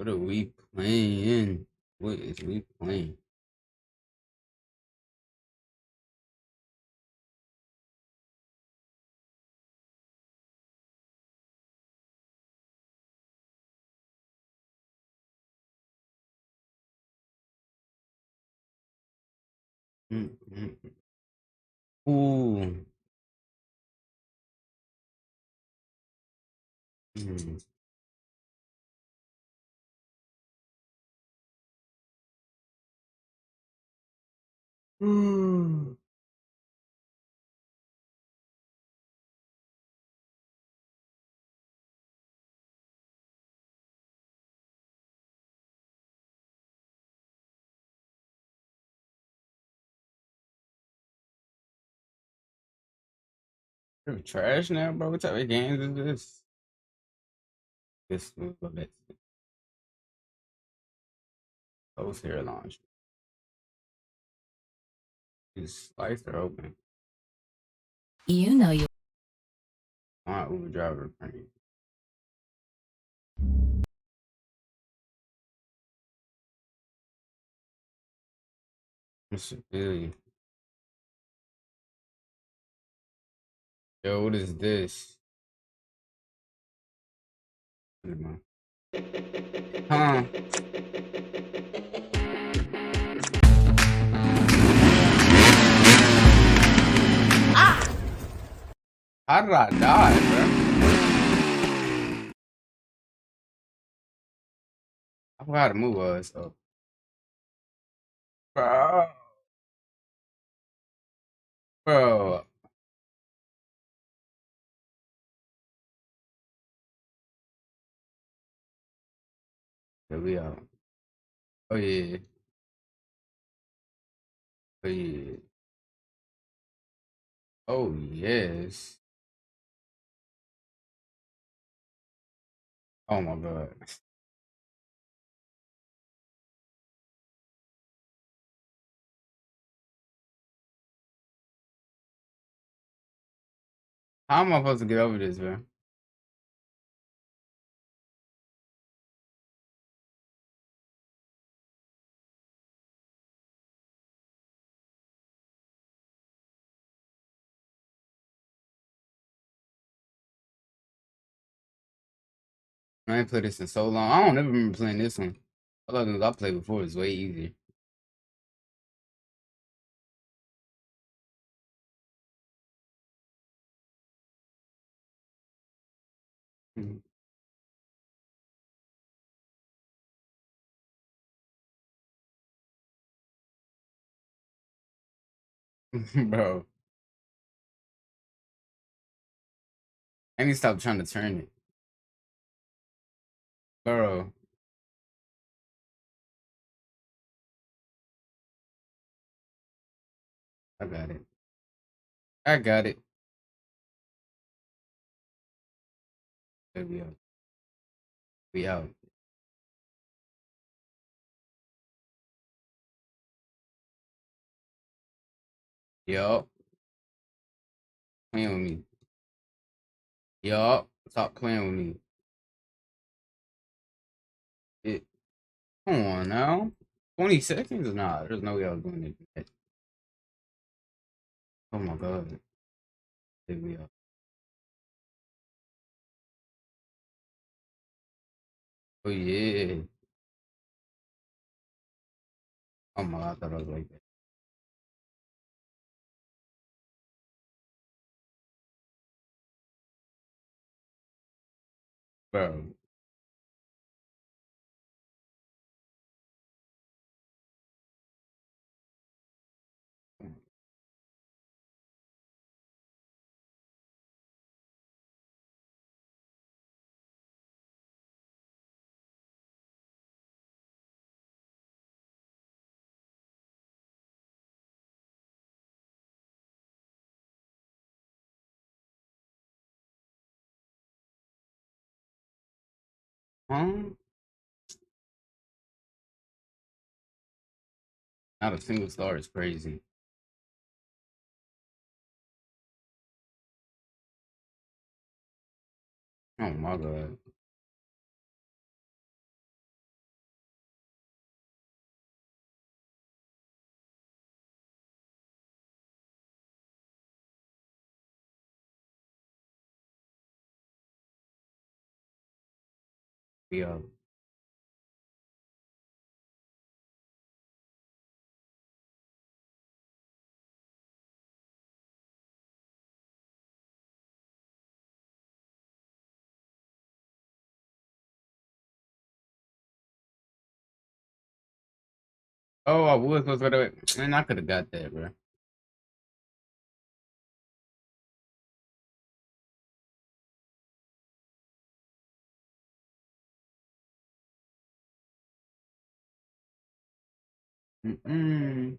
What are we playing? What is we playing? Mm-hmm. Ooh. Mm. Mm. You're trash now, bro. What type of games is this? This let's close here launch. Just slice are open. You know you. My Uber driver prank. Mr. Billy. Yo, what is this? Huh? How did I die, bro? I forgot how to move us. So. Bro. Bro. Here we are. Oh yeah. Oh yeah. Oh yes. Oh my god. How am I supposed to get over this, man? I ain't played this in so long. I don't ever remember playing this one. All of those I played before is way easier. Bro, I need to stop trying to turn it. Bro, I got it. I got it. There we go. We out. Yup. Playing with me. Yup. Stop playing with me. It. Come on now. 20 seconds? Nah, there's no way I was doing it. Oh my god. There we are. Oh yeah. Oh my god, I thought I was like that. Bro. Huh? Not a single star is crazy. Oh my god. Yeah. Oh, I was supposed to go to. Man, I could have got that, bro. Mm-mm.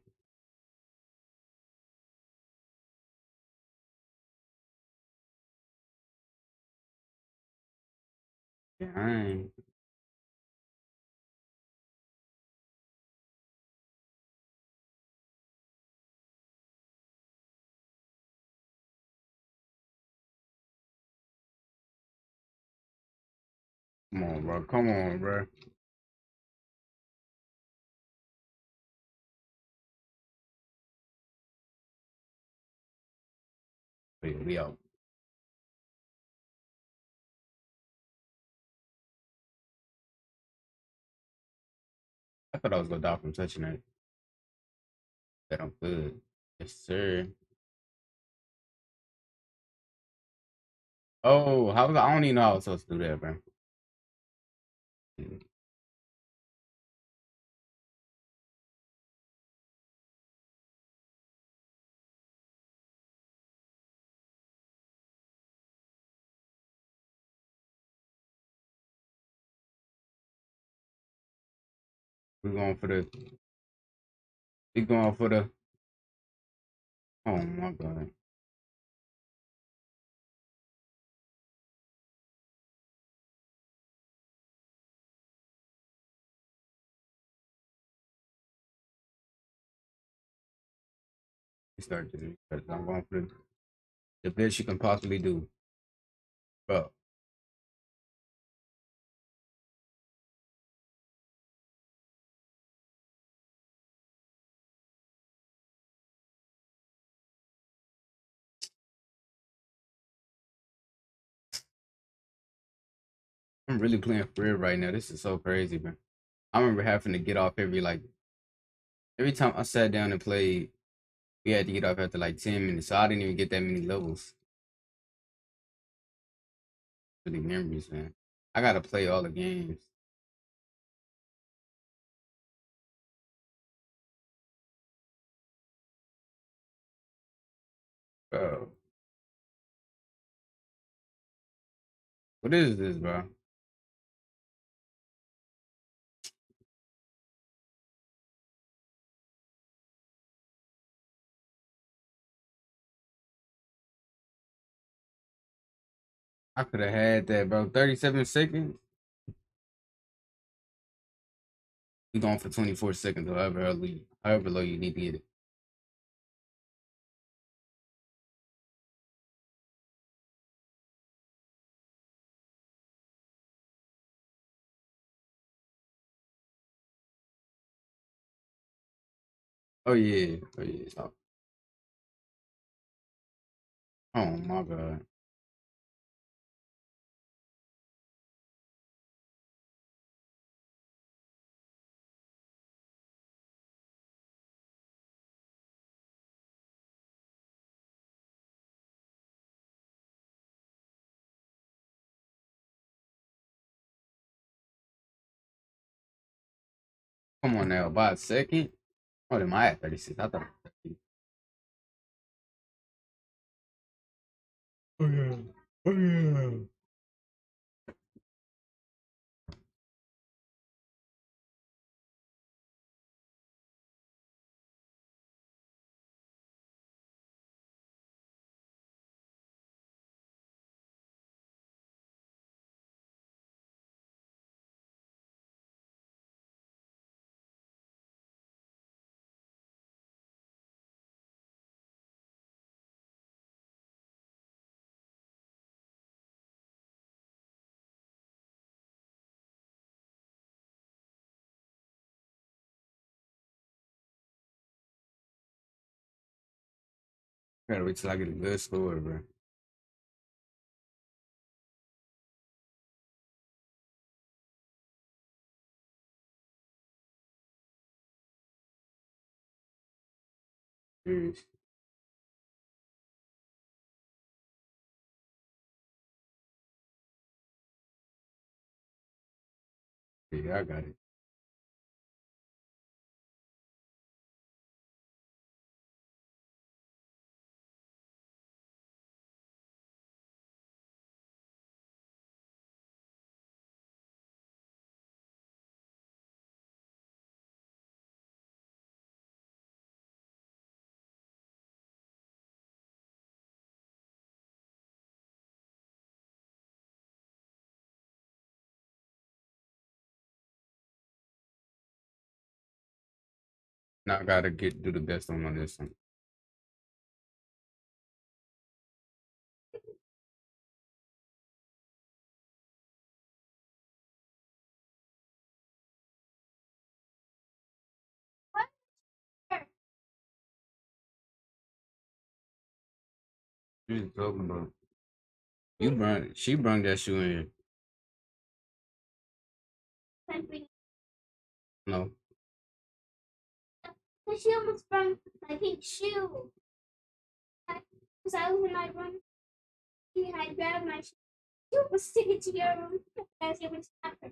Dang. Come on, bro. Come on, bro. Wait, we out. I thought I was gonna die from touching it. That I'm good. Yes, sir. Oh, how was I don't even know how I was supposed to do that, bro. We going for the. We going for the. Oh my god. We start this. I'm going for the best you can possibly do, bro. I'm really playing for real right now. This is so crazy, bro. I remember having to get off every time I sat down and played. We had to get off after like 10 minutes, so I didn't even get that many levels. Really memories, man. I gotta play all the games. Bro, what is this, bro? I could have had that, bro. 37 seconds. We going for 24 seconds, however low you need to get it. Oh yeah, oh yeah. Oh my god. Come on now, by a second. Oh, am I at 36? I thought. Oh yeah. Oh yeah. Gotta wait till I get a good score, bro. Serious. Yeah, I got it. Now I gotta do the best on this one. What you talking about? She brought that shoe in here. No. She almost brought my pink shoe. Because I was in my room and I grabbed my shoe. You was sticking to your room. I was able to stop her.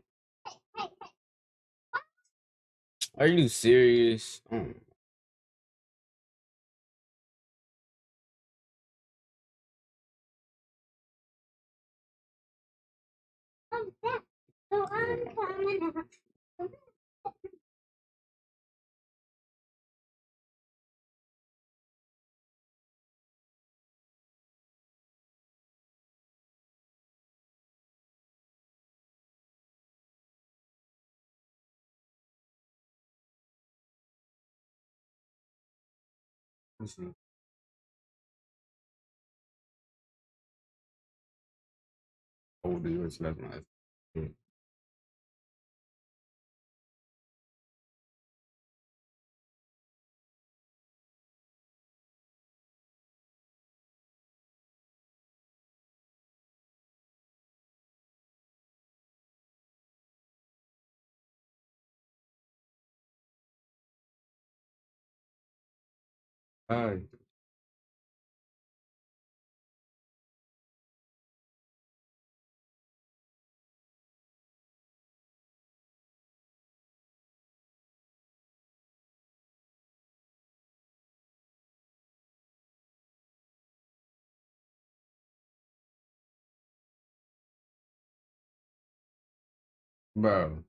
Are you serious? Oh. So I'm coming out. Let's see. Oh, the US left my. Yeah. Hi. Bro.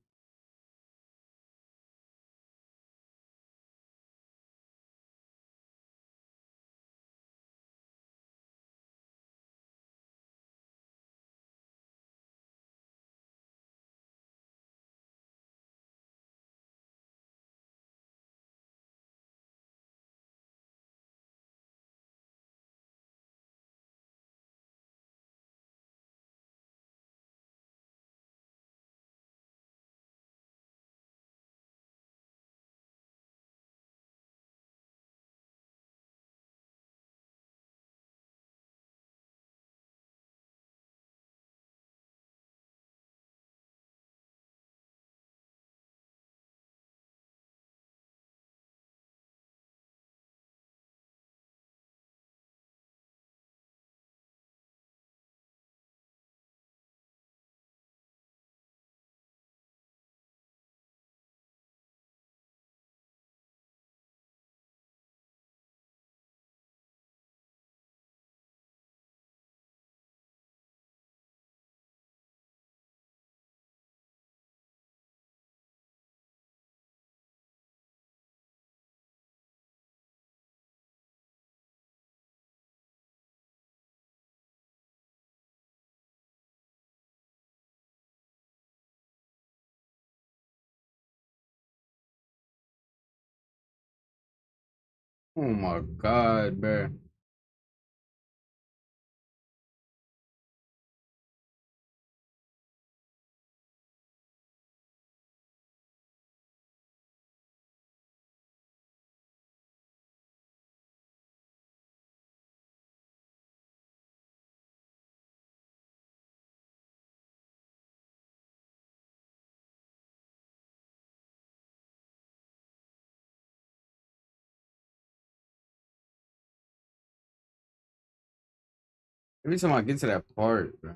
Oh my God, bro. Every time I get to that part, bro.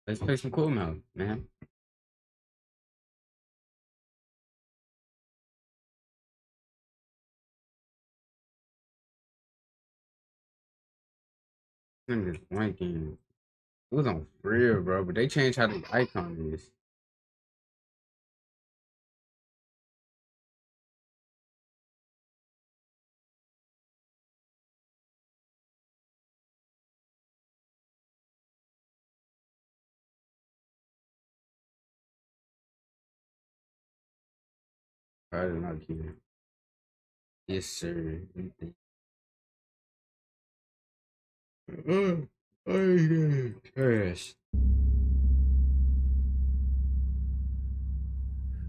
Let's play some cool mode, man. Niggas wanking. It was on real, bro, but they changed how the icon is. Probably not here. Yes, sir. Trash.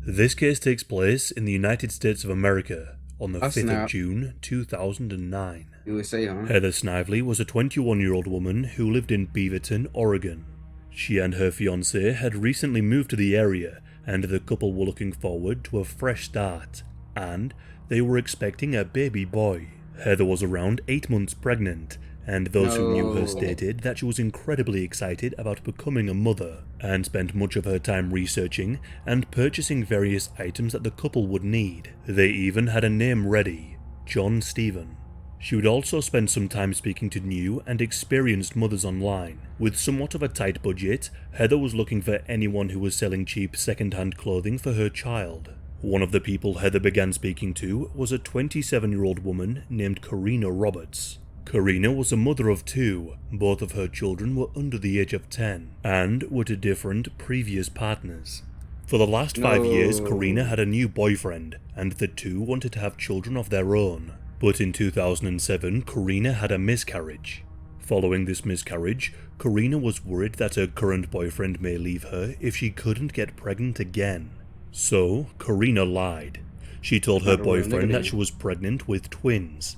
This case takes place in the United States of America on the Oh, 5th snap. of June 2009. USA, huh? Heather Snively was a 21-year-old woman who lived in Beaverton, Oregon. She and her fiancé had recently moved to the area, and the couple were looking forward to a fresh start, and they were expecting a baby boy. Heather was around 8 months pregnant, and those who knew her No. stated that she was incredibly excited about becoming a mother, and spent much of her time researching and purchasing various items that the couple would need. They even had a name ready: John Stephen. She would also spend some time speaking to new and experienced mothers online. With somewhat of a tight budget, Heather was looking for anyone who was selling cheap second-hand clothing for her child. One of the people Heather began speaking to was a 27-year-old woman named Karina Roberts. Karina was a mother of 2, both of her children were under the age of 10, and were to different previous partners. For the last 5 years, No. Karina had a new boyfriend, and the two wanted to have children of their own. But in 2007, Karina had a miscarriage. Following this miscarriage, Karina was worried that her current boyfriend may leave her if she couldn't get pregnant again. So, Karina lied. She told her Not a real boyfriend that nigga she was pregnant with twins.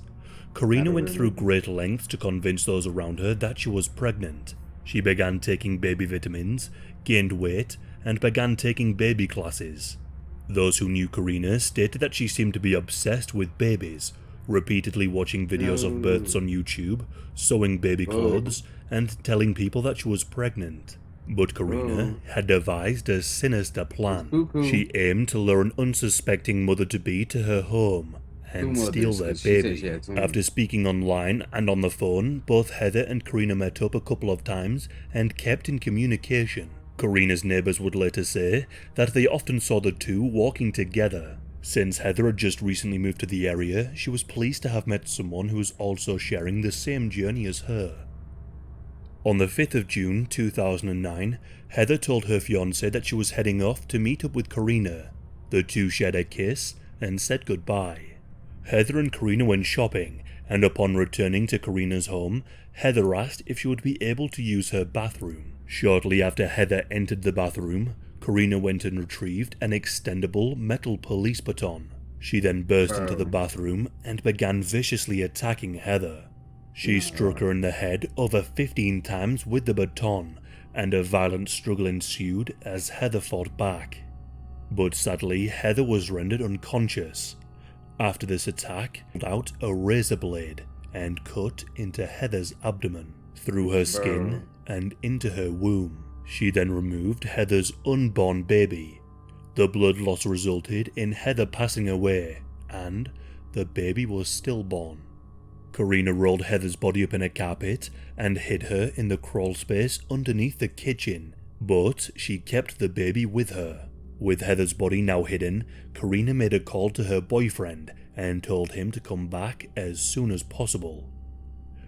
Karina Not a went real through nigga. great lengths to convince those around her that she was pregnant. She began taking baby vitamins, gained weight, and began taking baby classes. Those who knew Karina stated that she seemed to be obsessed with babies, repeatedly watching videos of births on YouTube, sewing baby clothes, and telling people that she was pregnant. But Karina had devised a sinister plan. Cuckoo. She aimed to lure an unsuspecting mother-to-be to her home and Two steal mothers, their 'cause she said baby. she had twins. After speaking online and on the phone, both Heather and Karina met up a couple of times and kept in communication. Karina's neighbors would later say that they often saw the two walking together. Since Heather had just recently moved to the area, she was pleased to have met someone who was also sharing the same journey as her. On the 5th of June 2009, Heather told her fiancé that she was heading off to meet up with Karina. The two shared a kiss and said goodbye. Heather and Karina went shopping, and upon returning to Karina's home, Heather asked if she would be able to use her bathroom. Shortly after Heather entered the bathroom, Karina went and retrieved an extendable metal police baton. She then burst into the bathroom and began viciously attacking Heather. She struck her in the head over 15 times with the baton, and a violent struggle ensued as Heather fought back. But sadly, Heather was rendered unconscious. After this attack, pulled out a razor blade and cut into Heather's abdomen, through her skin and into her womb. She then removed Heather's unborn baby. The blood loss resulted in Heather passing away, and the baby was stillborn. Karina rolled Heather's body up in a carpet and hid her in the crawl space underneath the kitchen, but she kept the baby with her. With Heather's body now hidden, Karina made a call to her boyfriend and told him to come back as soon as possible.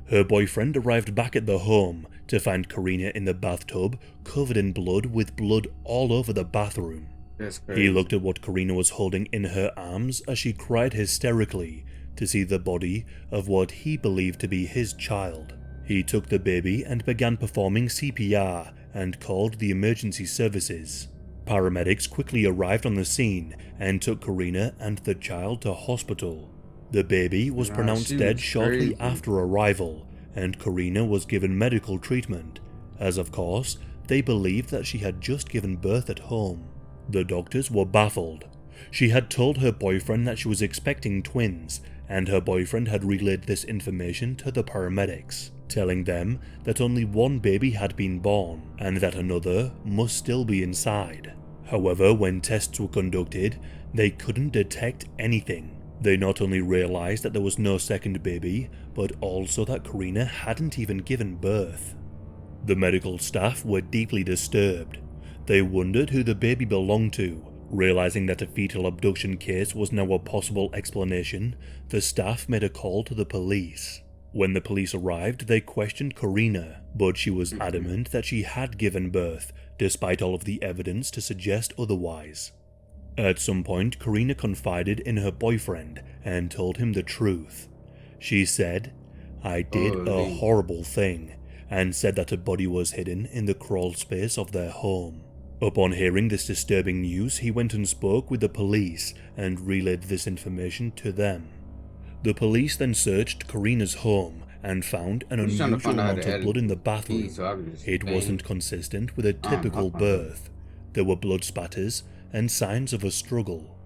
Her boyfriend arrived back at the home to find Karina in the bathtub covered in blood with blood all over the bathroom. That's crazy. He looked at what Karina was holding in her arms as she cried hysterically to see the body of what he believed to be his child. He took the baby and began performing CPR and called the emergency services. Paramedics quickly arrived on the scene and took Karina and the child to hospital. The baby was pronounced she dead was shortly crazy. after arrival, and Karina was given medical treatment, as of course, they believed that she had just given birth at home. The doctors were baffled. She had told her boyfriend that she was expecting twins, and her boyfriend had relayed this information to the paramedics, telling them that only one baby had been born, and that another must still be inside. However, when tests were conducted, they couldn't detect anything. They not only realized that there was no second baby, but also that Karina hadn't even given birth. The medical staff were deeply disturbed. They wondered who the baby belonged to. Realizing that a fetal abduction case was now a possible explanation, the staff made a call to the police. When the police arrived, they questioned Karina, but she was adamant that she had given birth, despite all of the evidence to suggest otherwise. At some point, Karina confided in her boyfriend and told him the truth. She said, "I did a horrible thing," and said that her body was hidden in the crawl space of their home. Upon hearing this disturbing news, he went and spoke with the police and relayed this information to them. The police then searched Karina's home and found an just trying to unusual find out how amount to of blood in the edit bathroom. these, so I can just It bang. wasn't consistent with a typical birth. There were blood spatters and signs of a struggle.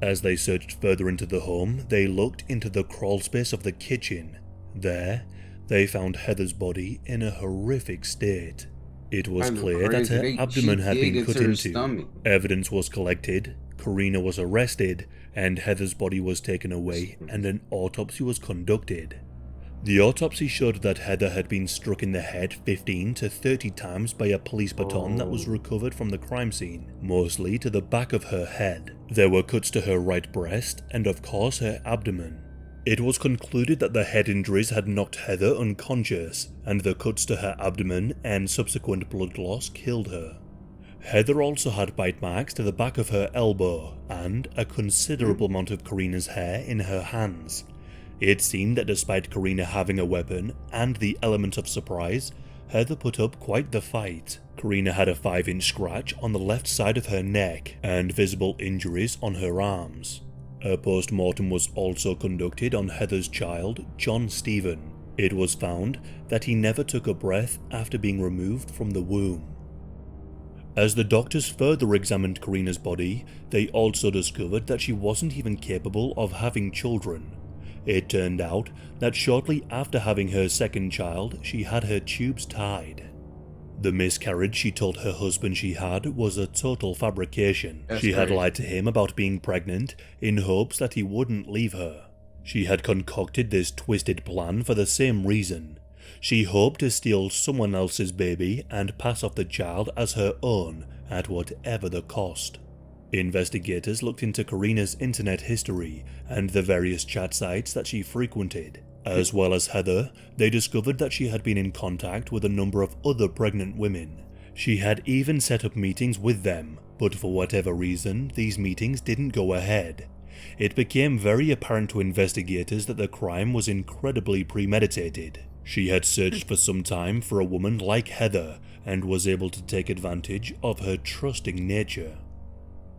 As they searched further into the home, they looked into the crawl space of the kitchen. There, they found Heather's body in a horrific state. It was That was clear that crazy. her She abdomen had dig been cut into her into. stomach. Evidence was collected, Karina was arrested, and Heather's body was taken away and an autopsy was conducted. The autopsy showed that Heather had been struck in the head 15 to 30 times by a police baton that was recovered from the crime scene, mostly to the back of her head. There were cuts to her right breast and of course her abdomen. It was concluded that the head injuries had knocked Heather unconscious, and the cuts to her abdomen and subsequent blood loss killed her. Heather also had bite marks to the back of her elbow, and a considerable amount of Karina's hair in her hands. It seemed that despite Karina having a weapon and the element of surprise, Heather put up quite the fight. Karina had a 5-inch scratch on the left side of her neck, and visible injuries on her arms. A post-mortem was also conducted on Heather's child, John Stephen. It was found that he never took a breath after being removed from the womb. As the doctors further examined Karina's body, they also discovered that she wasn't even capable of having children. It turned out that shortly after having her second child, she had her tubes tied. The miscarriage she told her husband she had was a total fabrication. She had lied to him about being pregnant in hopes that he wouldn't leave her. She had concocted this twisted plan for the same reason. She hoped to steal someone else's baby and pass off the child as her own at whatever the cost. Investigators looked into Karina's internet history and the various chat sites that she frequented, As well as Heather, they discovered that she had been in contact with a number of other pregnant women. She had even set up meetings with them, but for whatever reason, these meetings didn't go ahead. It became very apparent to investigators that the crime was incredibly premeditated. She had searched for some time for a woman like Heather and was able to take advantage of her trusting nature.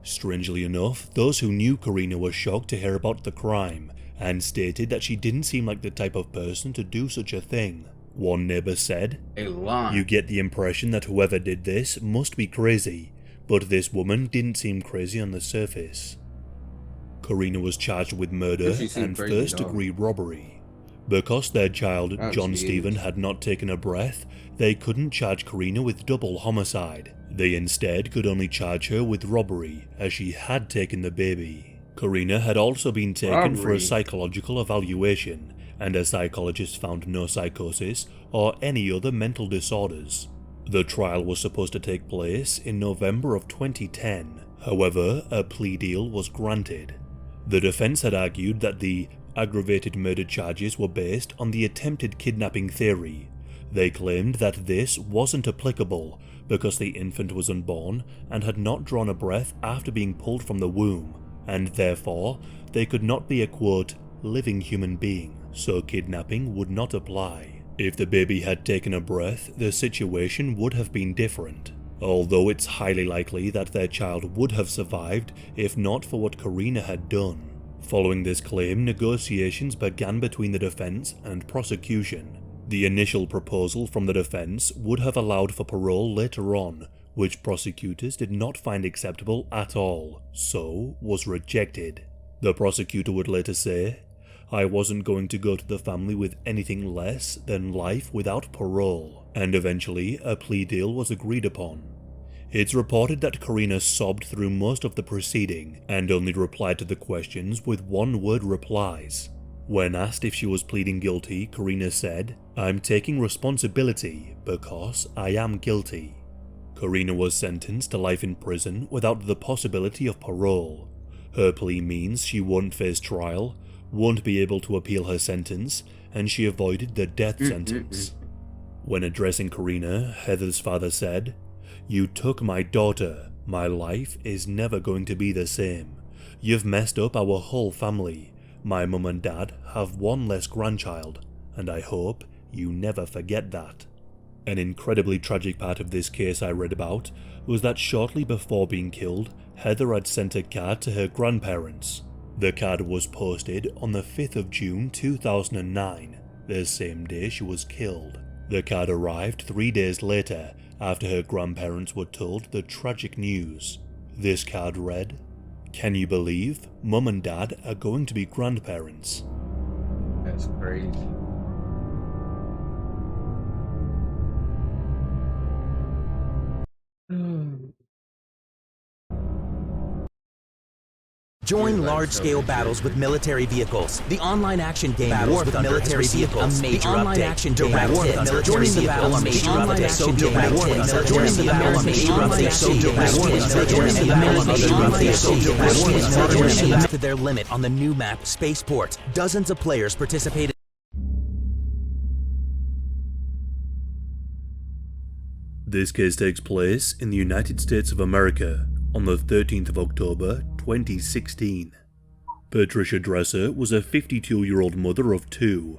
Strangely enough, those who knew Karina were shocked to hear about the crime and stated that she didn't seem like the type of person to do such a thing. One neighbor said, "You get the impression that whoever did this must be crazy, but this woman didn't seem crazy on the surface." Karina was charged with murder and first-degree robbery. Because their child, John Stephen, had not taken a breath, they couldn't charge Karina with double homicide. They instead could only charge her with robbery, as she had taken the baby. Karina had also been taken for a psychological evaluation, and a psychologist found no psychosis or any other mental disorders. The trial was supposed to take place in November of 2010. However, a plea deal was granted. The defense had argued that the aggravated murder charges were based on the attempted kidnapping theory. They claimed that this wasn't applicable because the infant was unborn and had not drawn a breath after being pulled from the womb, and therefore they could not be a, quote, living human being, so kidnapping would not apply. If the baby had taken a breath, the situation would have been different, although it's highly likely that their child would have survived if not for what Karina had done. Following this claim, negotiations began between the defense and prosecution. The initial proposal from the defense would have allowed for parole later on, which prosecutors did not find acceptable at all, so was rejected. The prosecutor would later say, "I wasn't going to go to the family with anything less than life without parole," and eventually a plea deal was agreed upon. It's reported that Karina sobbed through most of the proceeding and only replied to the questions with one-word replies. When asked if she was pleading guilty, Karina said, "I'm taking responsibility because I am guilty." Karina was sentenced to life in prison without the possibility of parole. Her plea means she won't face trial, won't be able to appeal her sentence, and she avoided the death sentence. When addressing Karina, Heather's father said, "You took my daughter. My life is never going to be the same. You've messed up our whole family. My mum and dad have one less grandchild, and I hope you never forget that." An incredibly tragic part of this case I read about was that shortly before being killed, Heather had sent a card to her grandparents. The card was posted on the 5th of June 2009, the same day she was killed. The card arrived 3 days later after her grandparents were told the tragic news. This card read, "Can you believe Mum and Dad are going to be grandparents?" That's crazy. Join large-scale battles with military vehicles. The online action game War with military vehicles. A major online action game War with military vehicles. The online action game War with military vehicles. To their limit on the new map Spaceport. Dozens of players participated. This case takes place in the United States of America on the 13th of October 2016. Patricia Dresser was a 52-year-old mother of 2.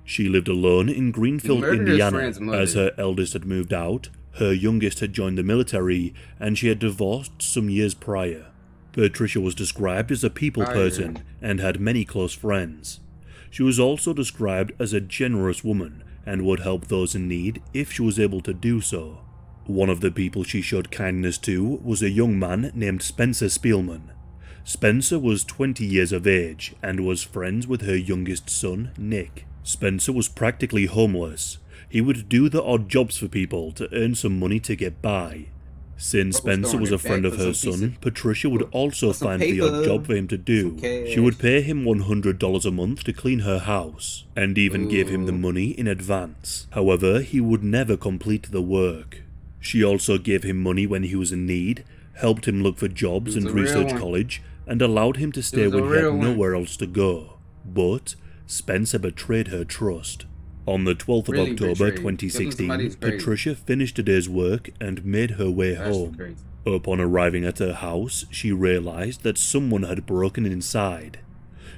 She lived alone in Greenfield, Indiana, as her eldest had moved out, her youngest had joined the military, and she had divorced some years prior. Patricia was described as a people person and had many close friends. She was also described as a generous woman and would help those in need if she was able to do so. One of the people she showed kindness to was a young man named Spencer Spielman. Spencer was 20 years of age and was friends with her youngest son, Nick. Spencer was practically homeless. He would do the odd jobs for people to earn some money to get by. Since Spencer was a friend of her son, Patricia would also find the odd job for him to do. She would pay him $100 a month to clean her house, and even give him the money in advance. However, he would never complete the work. She also gave him money when he was in need, helped him look for jobs and research college, and allowed him to stay when he had nowhere else to go. But Spencer betrayed her trust. On the 12th of Really October betrayed. Killing somebody 2016, is crazy. Patricia finished a day's work and made her way That's home. crazy. Upon arriving at her house, she realized that someone had broken inside.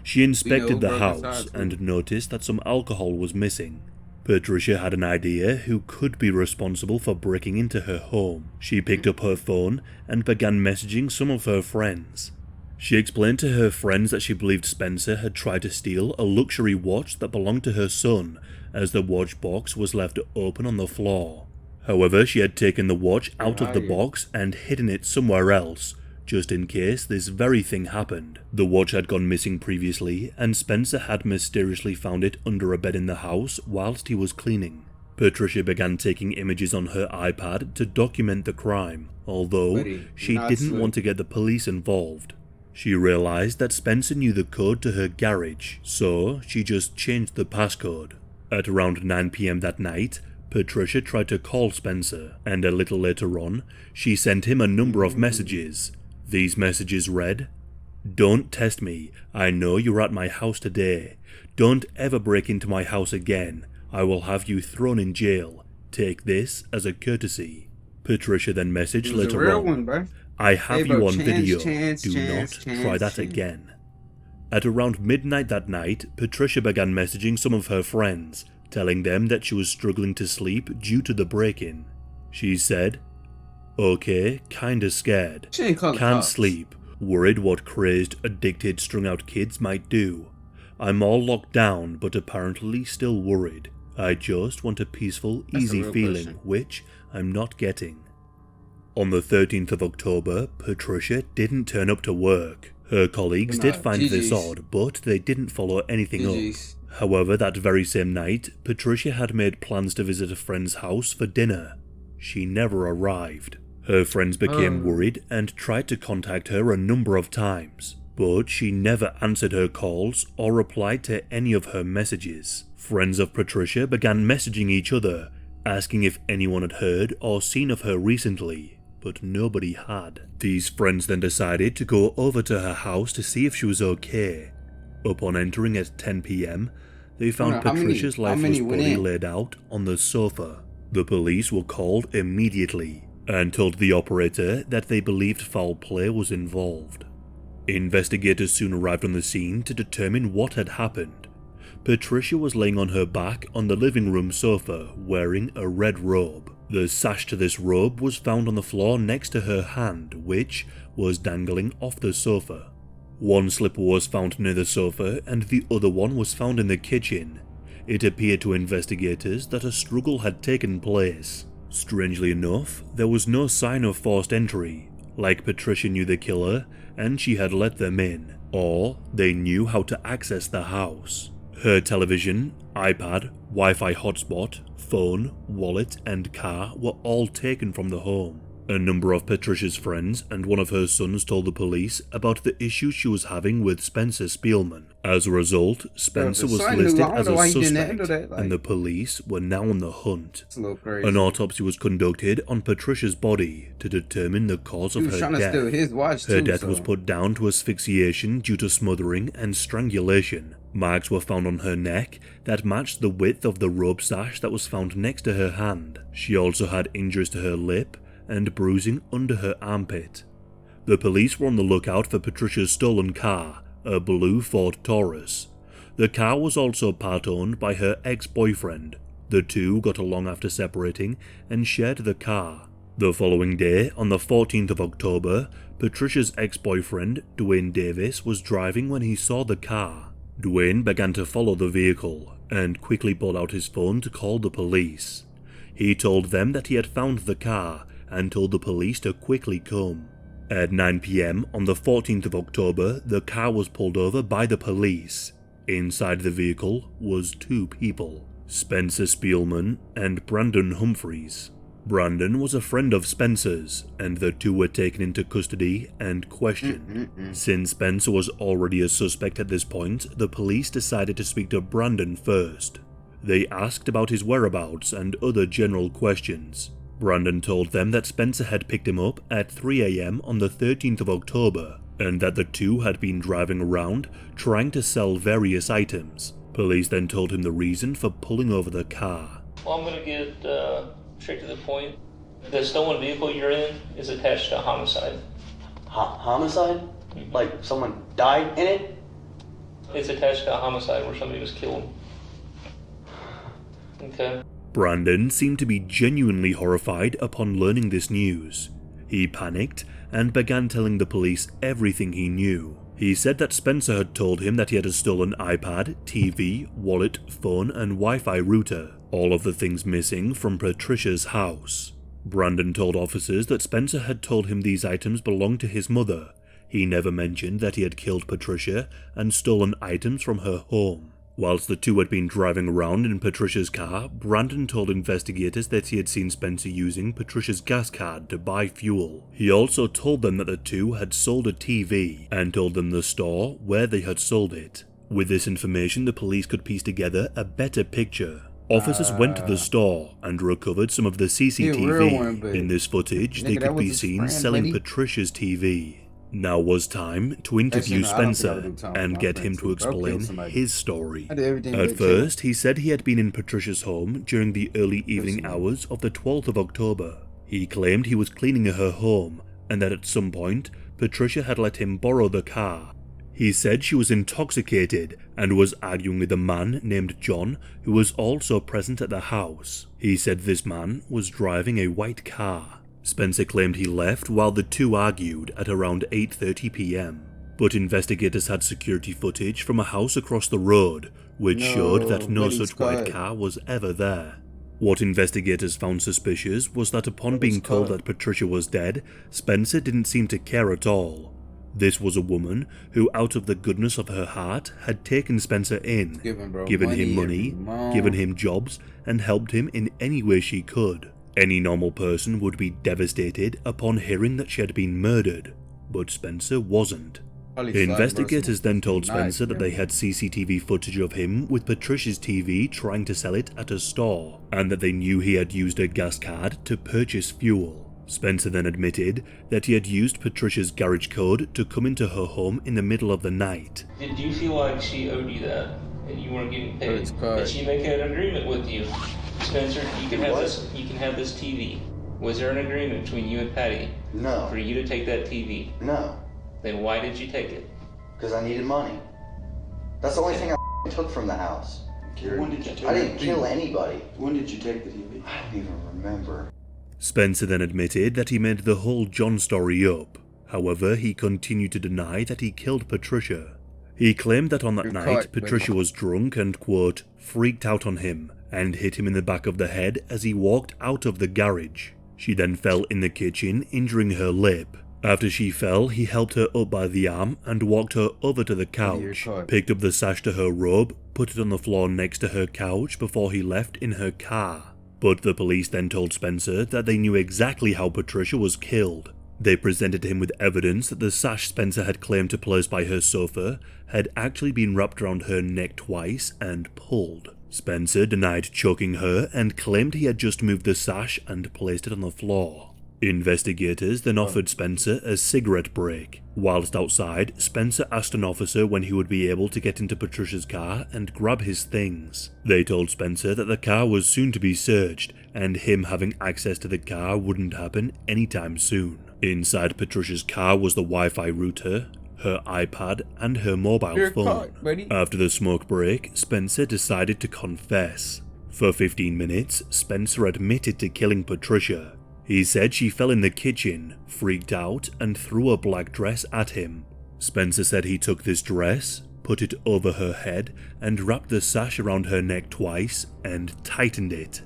She inspected the broke house inside, too. and noticed that some alcohol was missing. Patricia had an idea who could be responsible for breaking into her home. She picked up her phone and began messaging some of her friends. She explained to her friends that she believed Spencer had tried to steal a luxury watch that belonged to her son, as the watch box was left open on the floor. However, she had taken the watch out of the box and hidden it somewhere else, just in case this very thing happened. The watch had gone missing previously, and Spencer had mysteriously found it under a bed in the house whilst he was cleaning. Patricia began taking images on her iPad to document the crime, although Buddy, she not didn't slick. want to get the police involved. She realized that Spencer knew the code to her garage, so she just changed the passcode. At around 9 PM that night, Patricia tried to call Spencer, and a little later on, she sent him a number of messages. These messages read, "Don't test me. I know you're at my house today. Don't ever break into my house again. I will have you thrown in jail. Take this as a courtesy." Patricia then messaged It was a later real on, one, bro. "I have Hey, you bro, on chance, video. chance, Do chance, not try chance, that chance." again." At around midnight that night, Patricia began messaging some of her friends, telling them that she was struggling to sleep due to the break-in. She said, "Okay, kinda scared. She ain't call the Can't cops. sleep. Worried what crazed, addicted, strung-out kids might do. I'm all locked down, but apparently still worried. I just want a peaceful, That's a easy real feeling, question. which I'm not getting." On the 13th of October, Patricia didn't turn up to work. Her colleagues Nah, did find this GG's. odd, but they didn't follow anything GG's. up. However, that very same night, Patricia had made plans to visit a friend's house for dinner. She never arrived. Her friends became worried and tried to contact her a number of times, but she never answered her calls or replied to any of her messages. Friends of Patricia began messaging each other, asking if anyone had heard or seen of her recently, but nobody had. These friends then decided to go over to her house to see if she was okay. Upon entering at 10 PM, they found Hold on, how Patricia's many lifeless went body in? laid out on the sofa. The police were called immediately and told the operator that they believed foul play was involved. Investigators soon arrived on the scene to determine what had happened. Patricia was laying on her back on the living room sofa wearing a red robe. The sash to this robe was found on the floor next to her hand, which was dangling off the sofa. One slipper was found near the sofa and the other one was found in the kitchen. It appeared to investigators that a struggle had taken place. Strangely enough, there was no sign of forced entry, like Patricia knew the killer and she had let them in, or they knew how to access the house. Her television, iPad, Wi-Fi hotspot, phone, wallet and car were all taken from the home. A number of Patricia's friends and one of her sons told the police about the issues she was having with Spencer Spielman. As a result, Spencer the was son knew, listed I don't as know a why he didn't suspect, handle that, like- and the police were now on the hunt. It's a little crazy. An autopsy was conducted on Patricia's body to determine the cause He of was her trying to steal death. his watch Her too, death so. was put down to asphyxiation due to smothering and strangulation. Marks were found on her neck that matched the width of the robe sash that was found next to her hand. She also had injuries to her lip and bruising under her armpit. The police were on the lookout for Patricia's stolen car, a blue Ford Taurus. The car was also part owned by her ex-boyfriend. The two got along after separating and shared the car. The following day, on the 14th of October, Patricia's ex-boyfriend, Dwayne Davis, was driving when he saw the car. Dwayne began to follow the vehicle and quickly pulled out his phone to call the police. He told them that he had found the car and told the police to quickly come. At 9 PM on the 14th of October, the car was pulled over by the police. Inside the vehicle was two people, Spencer Spielman and Brandon Humphreys. Brandon was a friend of Spencer's, and the two were taken into custody and questioned. Since Spencer was already a suspect at this point, the police decided to speak to Brandon first. They asked about his whereabouts and other general questions. Brandon told them that Spencer had picked him up at 3 AM on the 13th of October, and that the two had been driving around trying to sell various items. Police then told him the reason for pulling over the car. Well, I'm going to get straight to the point. The stolen vehicle you're in is attached to a homicide. Homicide? Like someone died in it? It's attached to a homicide where somebody was killed. Okay. Brandon seemed to be genuinely horrified upon learning this news. He panicked and began telling the police everything he knew. He said that Spencer had told him that he had a stolen iPad, TV, wallet, phone, and Wi-Fi router, all of the things missing from Patricia's house. Brandon told officers that Spencer had told him these items belonged to his mother. He never mentioned that he had killed Patricia and stolen items from her home. Whilst the two had been driving around in Patricia's car, Brandon told investigators that he had seen Spencer using Patricia's gas card to buy fuel. He also told them that the two had sold a TV and told them the store where they had sold it. With this information, the police could piece together a better picture. Officers went to the store and recovered some of the CCTV. In this footage, they could be seen selling Patricia's TV. Now was time to interview Spencer and get him to explain his story. At first, he said he had been in Patricia's home during the early evening hours of the 12th of October. He claimed he was cleaning her home and that at some point, Patricia had let him borrow the car. He said she was intoxicated and was arguing with a man named John who was also present at the house. He said this man was driving a white car. Spencer claimed he left while the two argued at around 8:30 p.m. But investigators had security footage from a house across the road which showed that no such white car was ever there. What investigators found suspicious was that upon being told that Patricia was dead, Spencer didn't seem to care at all. This was a woman who, out of the goodness of her heart, had taken Spencer in, given him money, given him jobs, and helped him in any way she could. Any normal person would be devastated upon hearing that she had been murdered, but Spencer wasn't. Investigators then told Spencer that they had CCTV footage of him with Patricia's TV trying to sell it at a store, and that they knew he had used a gas card to purchase fuel. Spencer then admitted that he had used Patricia's garage code to come into her home in the middle of the night. Did you feel like she owed you that and you weren't getting paid? Did she make an agreement with you? Spencer, you can have this TV. Was there an agreement between you and Patty? No. For you to take that TV? No. Then why did you take it? Because I needed money. That's the only thing I took from the house. When did you take I didn't kill anybody. When did you take the TV? I don't even remember. Spencer then admitted that he made the whole John story up. However, he continued to deny that he killed Patricia. He claimed that on that night, Patricia was drunk and, quote, freaked out on him and hit him in the back of the head as he walked out of the garage. She then fell in the kitchen, injuring her lip. After she fell, he helped her up by the arm and walked her over to the couch, picked up the sash to her robe, put it on the floor next to her couch before he left in her car. But the police then told Spencer that they knew exactly how Patricia was killed. They presented him with evidence that the sash Spencer had claimed to place by her sofa had actually been wrapped around her neck twice and pulled. Spencer denied choking her and claimed he had just moved the sash and placed it on the floor. Investigators then offered Spencer a cigarette break. Whilst outside, Spencer asked an officer when he would be able to get into Patricia's car and grab his things. They told Spencer that the car was soon to be searched, and him having access to the car wouldn't happen anytime soon. Inside Patricia's car was the Wi-Fi router, her iPad, and her mobile phone. After the smoke break, Spencer decided to confess. For 15 minutes, Spencer admitted to killing Patricia. He said she fell in the kitchen, freaked out, and threw a black dress at him. Spencer said he took this dress, put it over her head, and wrapped the sash around her neck twice and tightened it.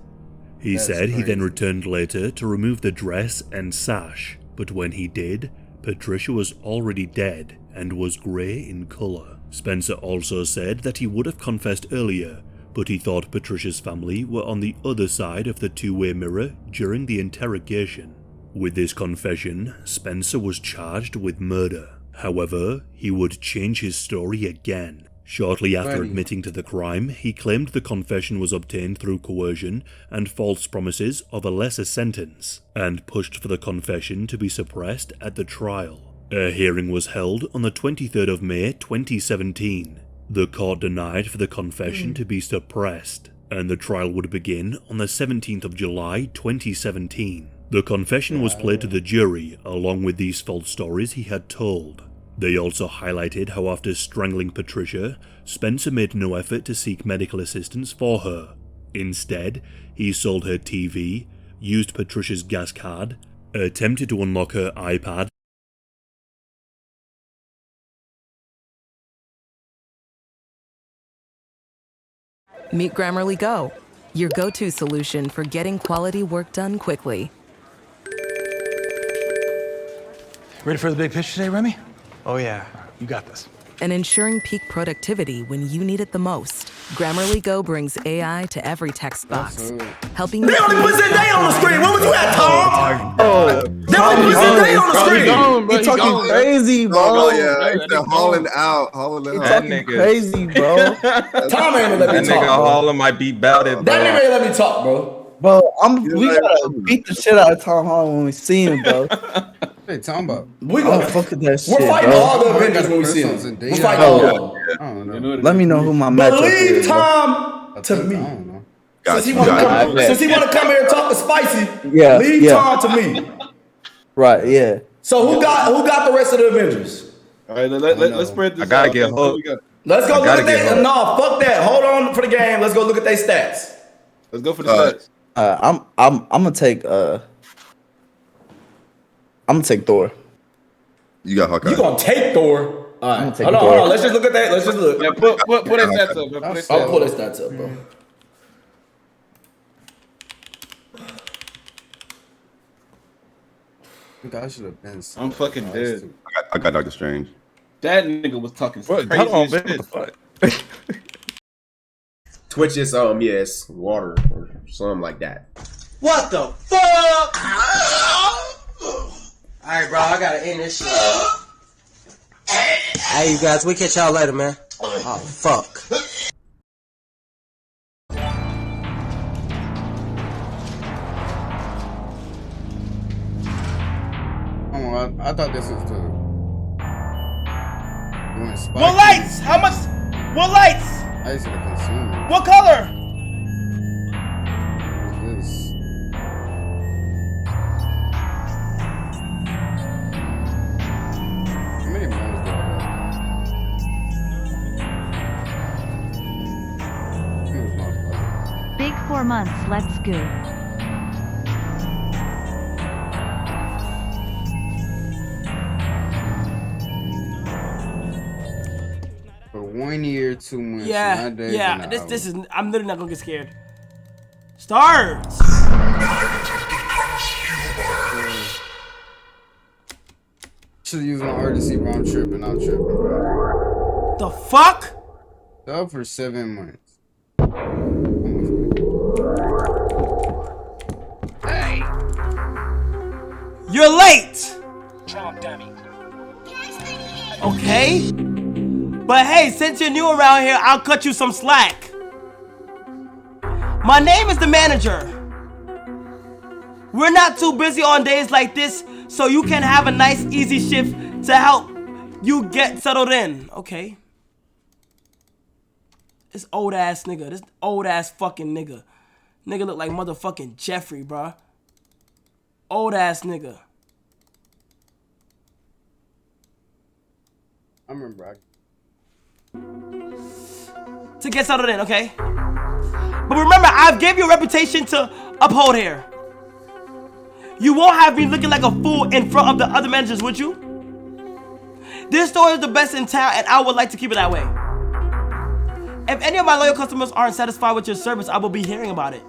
He said he then returned later to remove the dress and sash, but when he did, Patricia was already dead and was grey in colour. Spencer also said that he would have confessed earlier, but he thought Patricia's family were on the other side of the two-way mirror during the interrogation. With this confession, Spencer was charged with murder. However, he would change his story again. Shortly after admitting to the crime, he claimed the confession was obtained through coercion and false promises of a lesser sentence, and pushed for the confession to be suppressed at the trial. A hearing was held on the 23rd of May 2017. The court denied for the confession to be suppressed, and the trial would begin on the 17th of July 2017. The confession was played to the jury along with these false stories he had told. They also highlighted how after strangling Patricia, Spencer made no effort to seek medical assistance for her. Instead, he sold her TV, used Patricia's gas card, attempted to unlock her iPad, Meet Grammarly Go, your go-to solution for getting quality work done quickly. Ready for the big picture today, Remy? Oh yeah, you got this. And ensuring peak productivity when you need it the most. Grammarly Go brings AI to every text box, helping you. They only put Zendaya on the screen. Where was you at, Tom? They only put Zendaya on the screen. He talking crazy, bro. Yeah, he's hauling out. He talking crazy, bro. Tom ain't let me talk. Nigga Holland might be belted. That nigga ain't let me talk, bro. Bro, we gotta beat the shit out of Tom Holland when we see him, bro. Hey, talking about? We gonna fuck with that shit, We're fighting bro. all the Avengers when we see him. We're fighting all of them. I don't know. Let me know who my matchup Believe is. Tom to me. I don't know. Since he want to come here and talk to Spicy, Yeah, leave yeah. Tom to me. Right, yeah. So who got the rest of the Avengers? All right, let's spread this. I gotta out. get hooked. Let's go look gotta at get that. hooked. No, fuck that. Hold on for the game. Let's go look at their stats. Let's go for the stats. I'm gonna take Thor. You got Hawkeye. You gonna take Thor? All right. Hold on. Let's just look at that. Let's just look. Yeah, put that stats up. Bro. I'll pull his stats up, bro. I think I should have been. I'm fucking dead. I got Doctor Strange. That nigga was talking crazy. Hold on, shit. man. What the fuck? Twitch is yes, water or something like that. What the fuck? Alright, bro, I gotta end this shit. Hey, you guys, we catch y'all later, man. Oh, fuck. Oh, I thought this was the. What lights? How much? What lights? I used to consume it. What color? What is this? How many modes do I have? Big 4 months, let's go. For 1 year, 2 months. Yeah, 9 days, yeah. and an This hour. is. I'm literally not gonna get scared. Starts. Should've used my urgency, bro. I'm tripping. I'm tripping, bro. The fuck? Up for 7 months. You're late. Okay. But hey, since you're new around here, I'll cut you some slack. My name is the manager. We're not too busy on days like this, so you can have a nice, easy shift to help you get settled in. Okay. This old ass nigga. This old ass fucking nigga. Nigga look like motherfucking Jeffrey, bruh. Old ass nigga. I remember. To get settled in, okay? But remember, I've gave you a reputation to uphold here. You won't have me looking like a fool in front of the other managers, would you? This store is the best in town, and I would like to keep it that way. If any of my loyal customers aren't satisfied with your service, I will be hearing about it.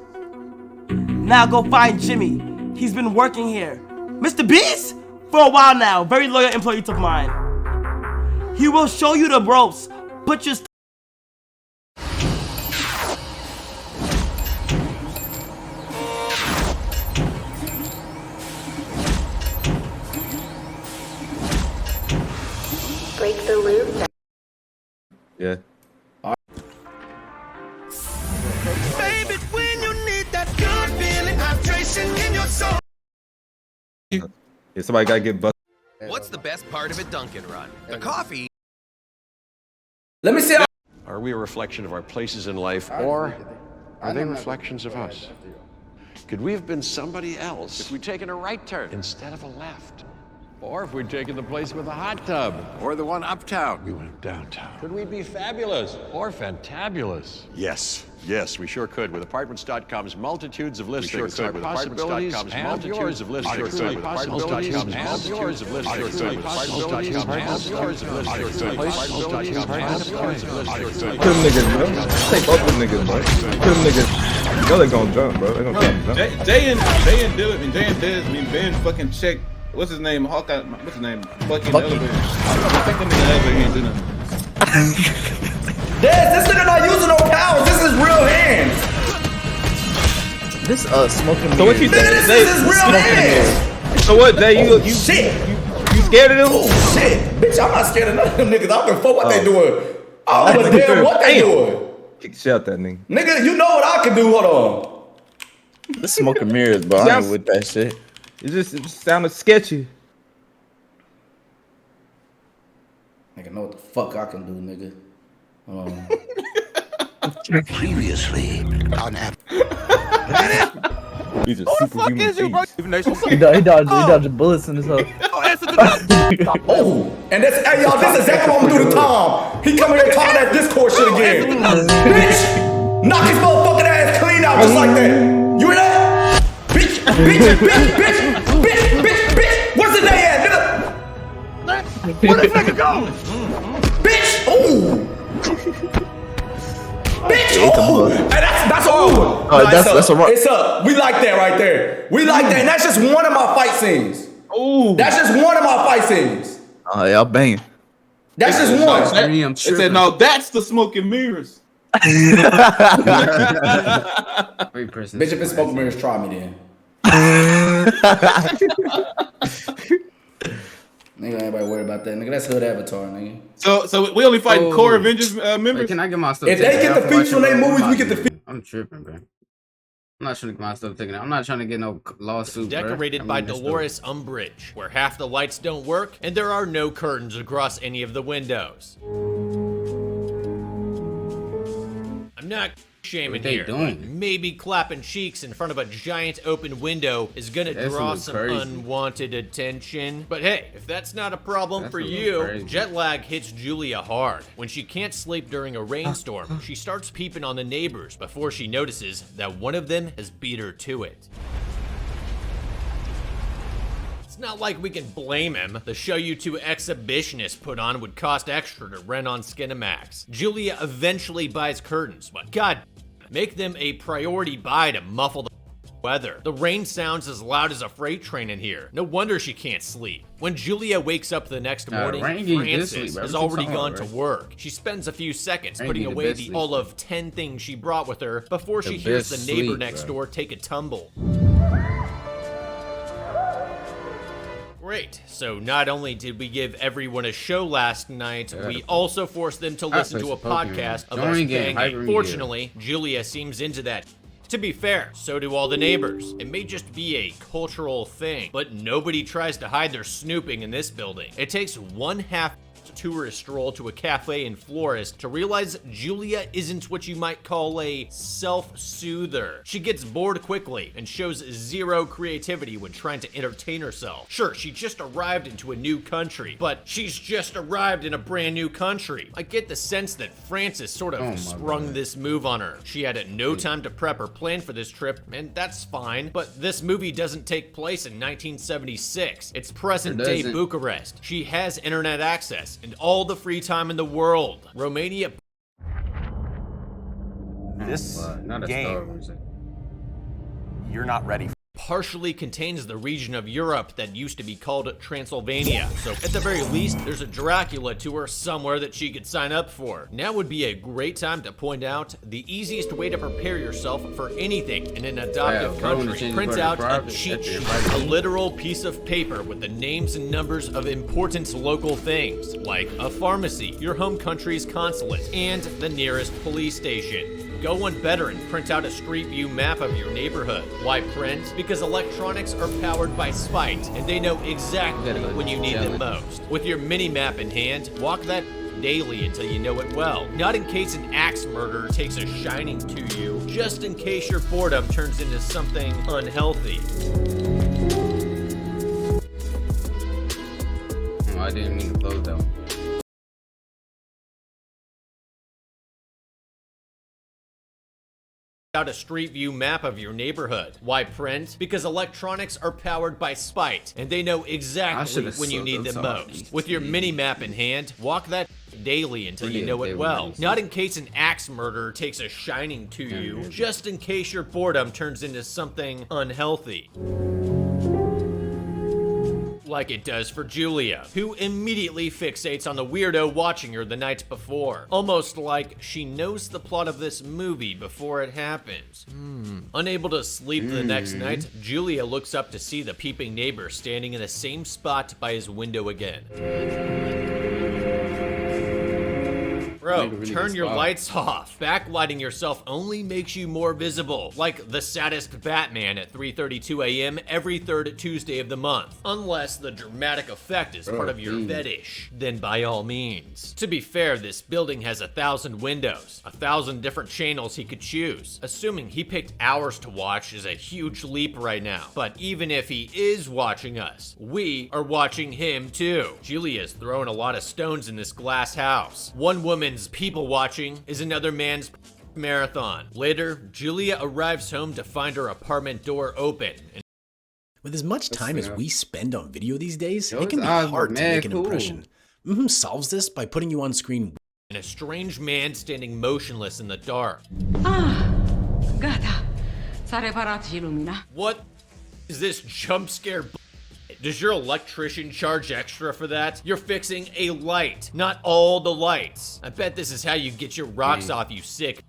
Now go find Jimmy. He's been working here. Mr. Beast? For a while now. Very loyal employee of mine. He will show you the ropes. Put your... Break the loop. Yeah. Baby, when you need that good feeling, hydration in your soul. Yeah, somebody gotta get busted. What's the best part of a Dunkin' run? The coffee. Let me see. Are we a reflection of our places in life, or are they reflections of us? Could we have been somebody else if we'd taken a right turn instead of a left? Or if we'd taken the place with the hot tub, or the one uptown. We went downtown. Could we be fabulous or fantabulous? Yes, yes, we sure could. With Apartments.com's multitudes of listings, our possibilities and yours of listings, our possibilities and yours of listings, our possibilities and yours of listings, our possibilities and yours of listings. Kill them niggas, bro. Take both them niggas, bro. Kill them niggas. You know they gonna jump, bro. They gonna jump. Jay and Dylan and Jay and Dez, I mean, Ben fucking check. What's his name? Hawkeye. What's his name? Fucking elevator. I think them in the elevator ain't doing nothing. Dez, this nigga not using no powers. This is real hands. This smoking. So what you think? This is his real hands. So what, Jay? You shit. You scared of them? Oh shit, bitch! I'm not scared of none of them niggas. I don't give a fuck what they doing. I don't give a damn what they doing. Kick the shit out that nigga. Nigga, you know what I can do. Hold on. This smoking mirrors, bro. I ain't with that shit. It just sounded sketchy. Nigga, know what the fuck I can do, nigga. Previously on These are superhuman beings. He dodged bullets in his head. Oh, and that's, hey y'all, this is exactly what I'm gonna do to Tom. He coming here talking that Discord shit again. Bitch, knock his motherfucking ass clean out just like that. You hear that? Bitch, bitch, bitch, bitch, bitch, bitch, bitch. Where's the name at, nigga? Where the nigga go? Bitch, ooh. Bitch, ooh. Hey, that's a ooh. Oh, that's a rock. It's up. We like that right there. We like that, and that's just one of my fight scenes. Ooh. That's just one of my fight scenes. Oh, y'all banging. That's just one. It said, no, that's the smoking mirrors. Bitch, if it's smoking mirrors, try me then. Nigga, anybody worried about that? Nigga, that's Hood Avatar, nigga. So we only fighting core Avengers members? Wait, can I get my stuff If they get the features on their movies, we get the features. I'm tripping, bro. I'm not trying to get my stuff taken out. I'm not trying to get no lawsuit, Decorated by Dolores Umbridge, where half the lights don't work and there are no curtains across any of the windows. I'm not shaming here. Maybe clapping cheeks in front of a giant open window is gonna draw some unwanted attention. But hey, if that's not a problem for you, jet lag hits Julia hard. When she can't sleep during a rainstorm, she starts peeping on the neighbors before she notices that one of them has beat her to it. It's not like we can blame him. The show you two exhibitionists put on would cost extra to rent on Skinamax. Julia eventually buys curtains, but god, make them a priority buy to muffle the weather. The rain sounds as loud as a freight train in here. No wonder she can't sleep. When Julia wakes up the next morning, Frances has already gone to work. She spends a few seconds putting away the all of 10 things she brought with her before she hears the neighbor next door take a tumble. Great, so not only did we give everyone a show last night, we also forced them to listen to a podcast of us banging. Fortunately, Julia seems into that. To be fair, so do all the neighbors. It may just be a cultural thing, but nobody tries to hide their snooping in this building. It takes one half tourist stroll to a cafe in Flores to realize Julia isn't what you might call a self-soother. She gets bored quickly and shows zero creativity when trying to entertain herself. Sure, she just arrived into a new country, but she's just arrived in a brand new country. I get the sense that Frances sort of sprung this move on her. She had no time to prep or plan for this trip, and that's fine, but this movie doesn't take place in 1976. It's present-day Bucharest. She has internet access and all the free time in the world. Romania. This game, you're not ready for. Partially contains the region of Europe that used to be called Transylvania. So at the very least, there's a Dracula tour somewhere that she could sign up for. Now would be a great time to point out the easiest way to prepare yourself for anything in an adoptive country. Print out a cheat sheet, a literal piece of paper with the names and numbers of important local things, like a pharmacy, your home country's consulate, and the nearest police station. Go one better and print out a street view map of your neighborhood. Why print? Because electronics are powered by spite, and they know exactly when you need them most. With your mini map in hand, walk that daily until you know it well. Not in case an axe murderer takes a shining to you, just in case your boredom turns into something unhealthy. Oh, I didn't mean to close that one. Out a street view map of your neighborhood. Why print? Because electronics are powered by spite, and they know exactly when you need them most. With your mini map in hand, walk that daily until you know it well. Not in case an axe murderer takes a shining to you, just in case your boredom turns into something unhealthy. Like it does for Julia, who immediately fixates on the weirdo watching her the night before. Almost like she knows the plot of this movie before it happens. Unable to sleep the next night, Julia looks up to see the peeping neighbor standing in the same spot by his window again. Bro, turn your lights off. Backlighting yourself only makes you more visible, like the saddest Batman at 3:32 a.m. every third Tuesday of the month. Unless the dramatic effect is part of your fetish, then by all means. To be fair, this building has 1,000 windows, 1,000 different channels he could choose. Assuming he picked hours to watch is a huge leap right now. But even if he is watching us, we are watching him too. Julia's throwing a lot of stones in this glass house. One woman's people watching is another man's marathon. Later, Julia arrives home to find her apartment door open. With as much time as we spend on video these days, it can be hard to make an impression. Solves this by putting you on screen. And a strange man standing motionless in the dark. What is this jump scare? Does your electrician charge extra for that? You're fixing a light, not all the lights. I bet this is how you get your rocks off, you sick.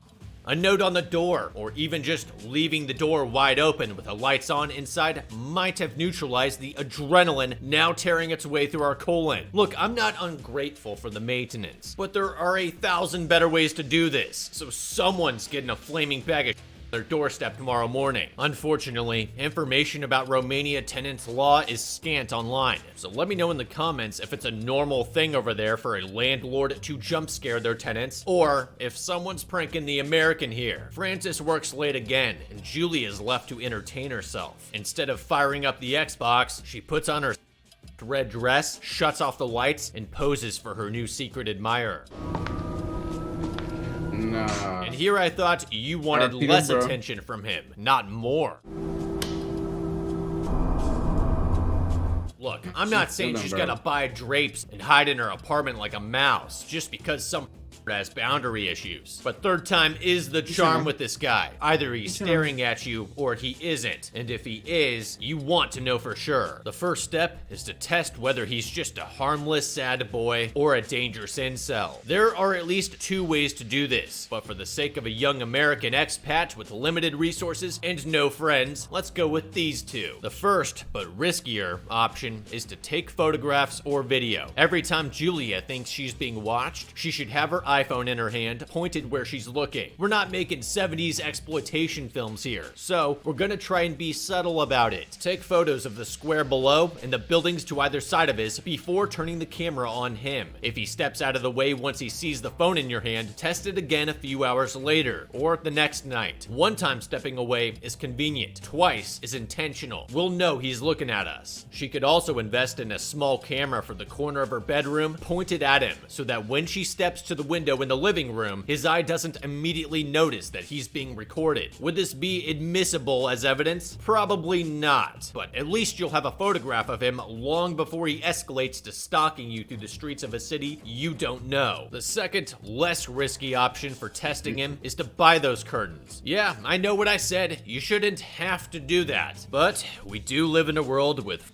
A note on the door, or even just leaving the door wide open with the lights on inside, might have neutralized the adrenaline now tearing its way through our colon. Look, I'm not ungrateful for the maintenance, but there are 1,000 better ways to do this, so someone's getting a flaming bag of their doorstep tomorrow morning. Unfortunately, information about Romania tenants law is scant online, so let me know in the comments if it's a normal thing over there for a landlord to jump scare their tenants, or if someone's pranking the American here. Frances works late again, and Julie is left to entertain herself. Instead of firing up the Xbox, she puts on her red dress, shuts off the lights, and poses for her new secret admirer. Nah. And here I thought you wanted less attention from him, not more. Look, I'm not saying she's gotta buy drapes and hide in her apartment like a mouse just because some has boundary issues. But third time is the charm with this guy. Either he's staring at you or he isn't. And if he is, you want to know for sure. The first step is to test whether he's just a harmless sad boy or a dangerous incel. There are at least 2 ways to do this, but for the sake of a young American expat with limited resources and no friends, let's go with these 2. The first, but riskier, option is to take photographs or video. Every time Julia thinks she's being watched, she should have her iPhone in her hand, pointed where she's looking. We're not making 70s exploitation films here, so we're gonna try and be subtle about it. Take photos of the square below and the buildings to either side of his before turning the camera on him. If he steps out of the way once he sees the phone in your hand, test it again a few hours later, or the next night. 1 time stepping away is convenient. Twice is intentional. We'll know he's looking at us. She could also invest in a small camera for the corner of her bedroom, pointed at him, so that when she steps to the window in the living room, his eye doesn't immediately notice that he's being recorded. Would this be admissible as evidence? Probably not, but at least you'll have a photograph of him long before he escalates to stalking you through the streets of a city you don't know. The second, less risky option for testing him is to buy those curtains. Yeah, I know what I said. You shouldn't have to do that, but we do live in a world with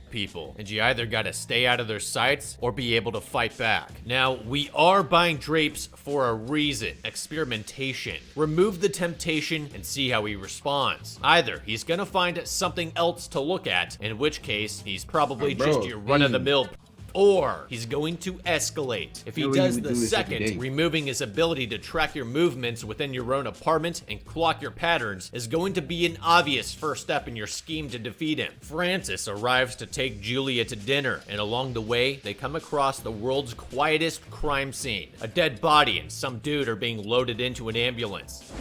people, and you either gotta stay out of their sights or be able to fight back. Now, we are buying drapes for a reason. Experimentation. Remove the temptation and see how he responds. Either he's gonna find something else to look at, in which case he's probably just your run-of-the-mill or he's going to escalate. If he does the second, removing his ability to track your movements within your own apartment and clock your patterns is going to be an obvious first step in your scheme to defeat him. Francis arrives to take Julia to dinner, and along the way, they come across the world's quietest crime scene. A dead body and some dude are being loaded into an ambulance.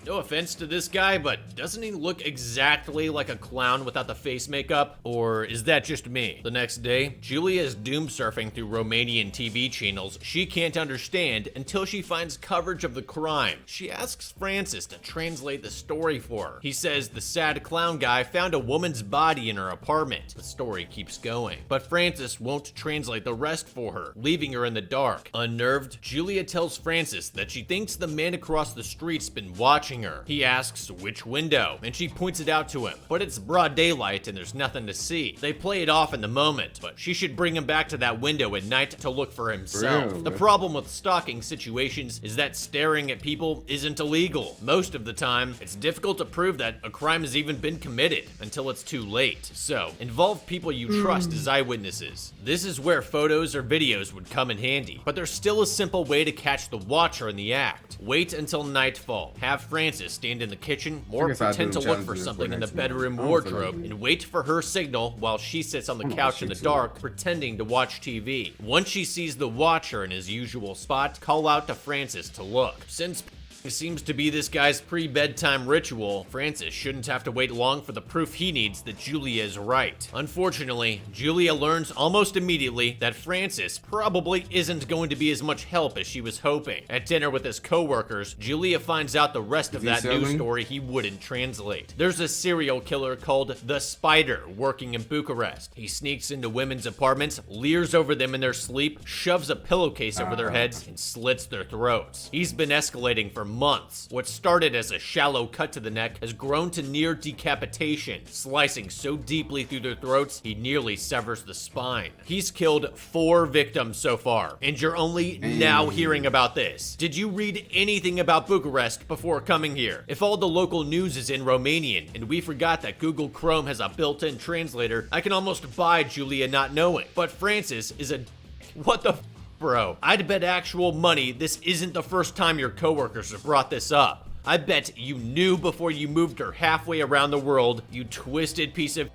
No offense to this guy, but doesn't he look exactly like a clown without the face makeup? Or is that just me? The next day, Julia is doom surfing through Romanian TV channels she can't understand until she finds coverage of the crime. She asks Francis to translate the story for her. He says the sad clown guy found a woman's body in her apartment. The story keeps going, but Francis won't translate the rest for her, leaving her in the dark. Unnerved, Julia tells Francis that she thinks the man across the street's been watching her. He asks which window, and she points it out to him, but it's broad daylight and there's nothing to see. They play it off in the moment, but she should bring him back to that window at night to look for himself. The problem with stalking situations is that staring at people isn't illegal. Most of the time, it's difficult to prove that a crime has even been committed until it's too late. So, involve people you trust as eyewitnesses. This is where photos or videos would come in handy, but there's still a simple way to catch the watcher in the act. Wait until nightfall. Have Francis stand in the kitchen or pretend to look for something in the bedroom wardrobe and wait for her signal while she sits on the couch in the dark pretending to watch TV. Once she sees the watcher in his usual spot, call out to Francis to look. Since it seems to be this guy's pre-bedtime ritual, Francis shouldn't have to wait long for the proof he needs that Julia is right. Unfortunately, Julia learns almost immediately that Francis probably isn't going to be as much help as she was hoping. At dinner with his co-workers, Julia finds out the rest of that news story he wouldn't translate. There's a serial killer called The Spider working in Bucharest. He sneaks into women's apartments, leers over them in their sleep, shoves a pillowcase over their heads, and slits their throats. He's been escalating for months. What started as a shallow cut to the neck has grown to near decapitation, slicing so deeply through their throats he nearly severs the spine. He's killed 4 victims so far, and you're only now hearing about this. Did you read anything about Bucharest before coming here? If all the local news is in Romanian, and we forgot that Google Chrome has a built-in translator, I can almost buy Julia not knowing. But Francis is a what the bro, I'd bet actual money this isn't the first time your coworkers have brought this up. I bet you knew before you moved her halfway around the world, you twisted piece of.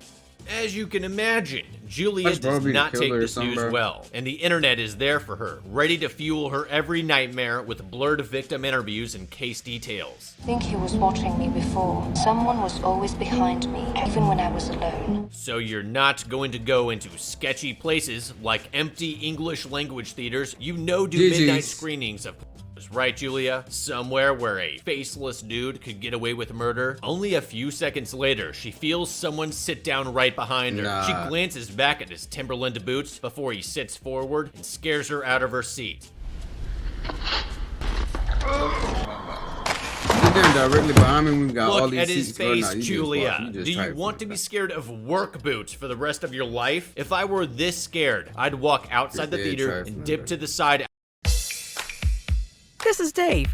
As you can imagine, Julia does not take this news well, and the internet is there for her, ready to fuel her every nightmare with blurred victim interviews and case details. I think he was watching me before. Someone was always behind me, even when I was alone. So you're not going to go into sketchy places like empty English language theaters you know do midnight screenings of. Right, Julia? Somewhere where a faceless dude could get away with murder. Only a few seconds later, she feels someone sit down right behind her. She glances back at his Timberland boots before he sits forward and scares her out of her seat. Directly behind me, we've got Look all these at his face, Julia. Do you want to be scared of work boots for the rest of your life? If I were this scared, I'd walk outside the theater and dip to the side. This is Dave,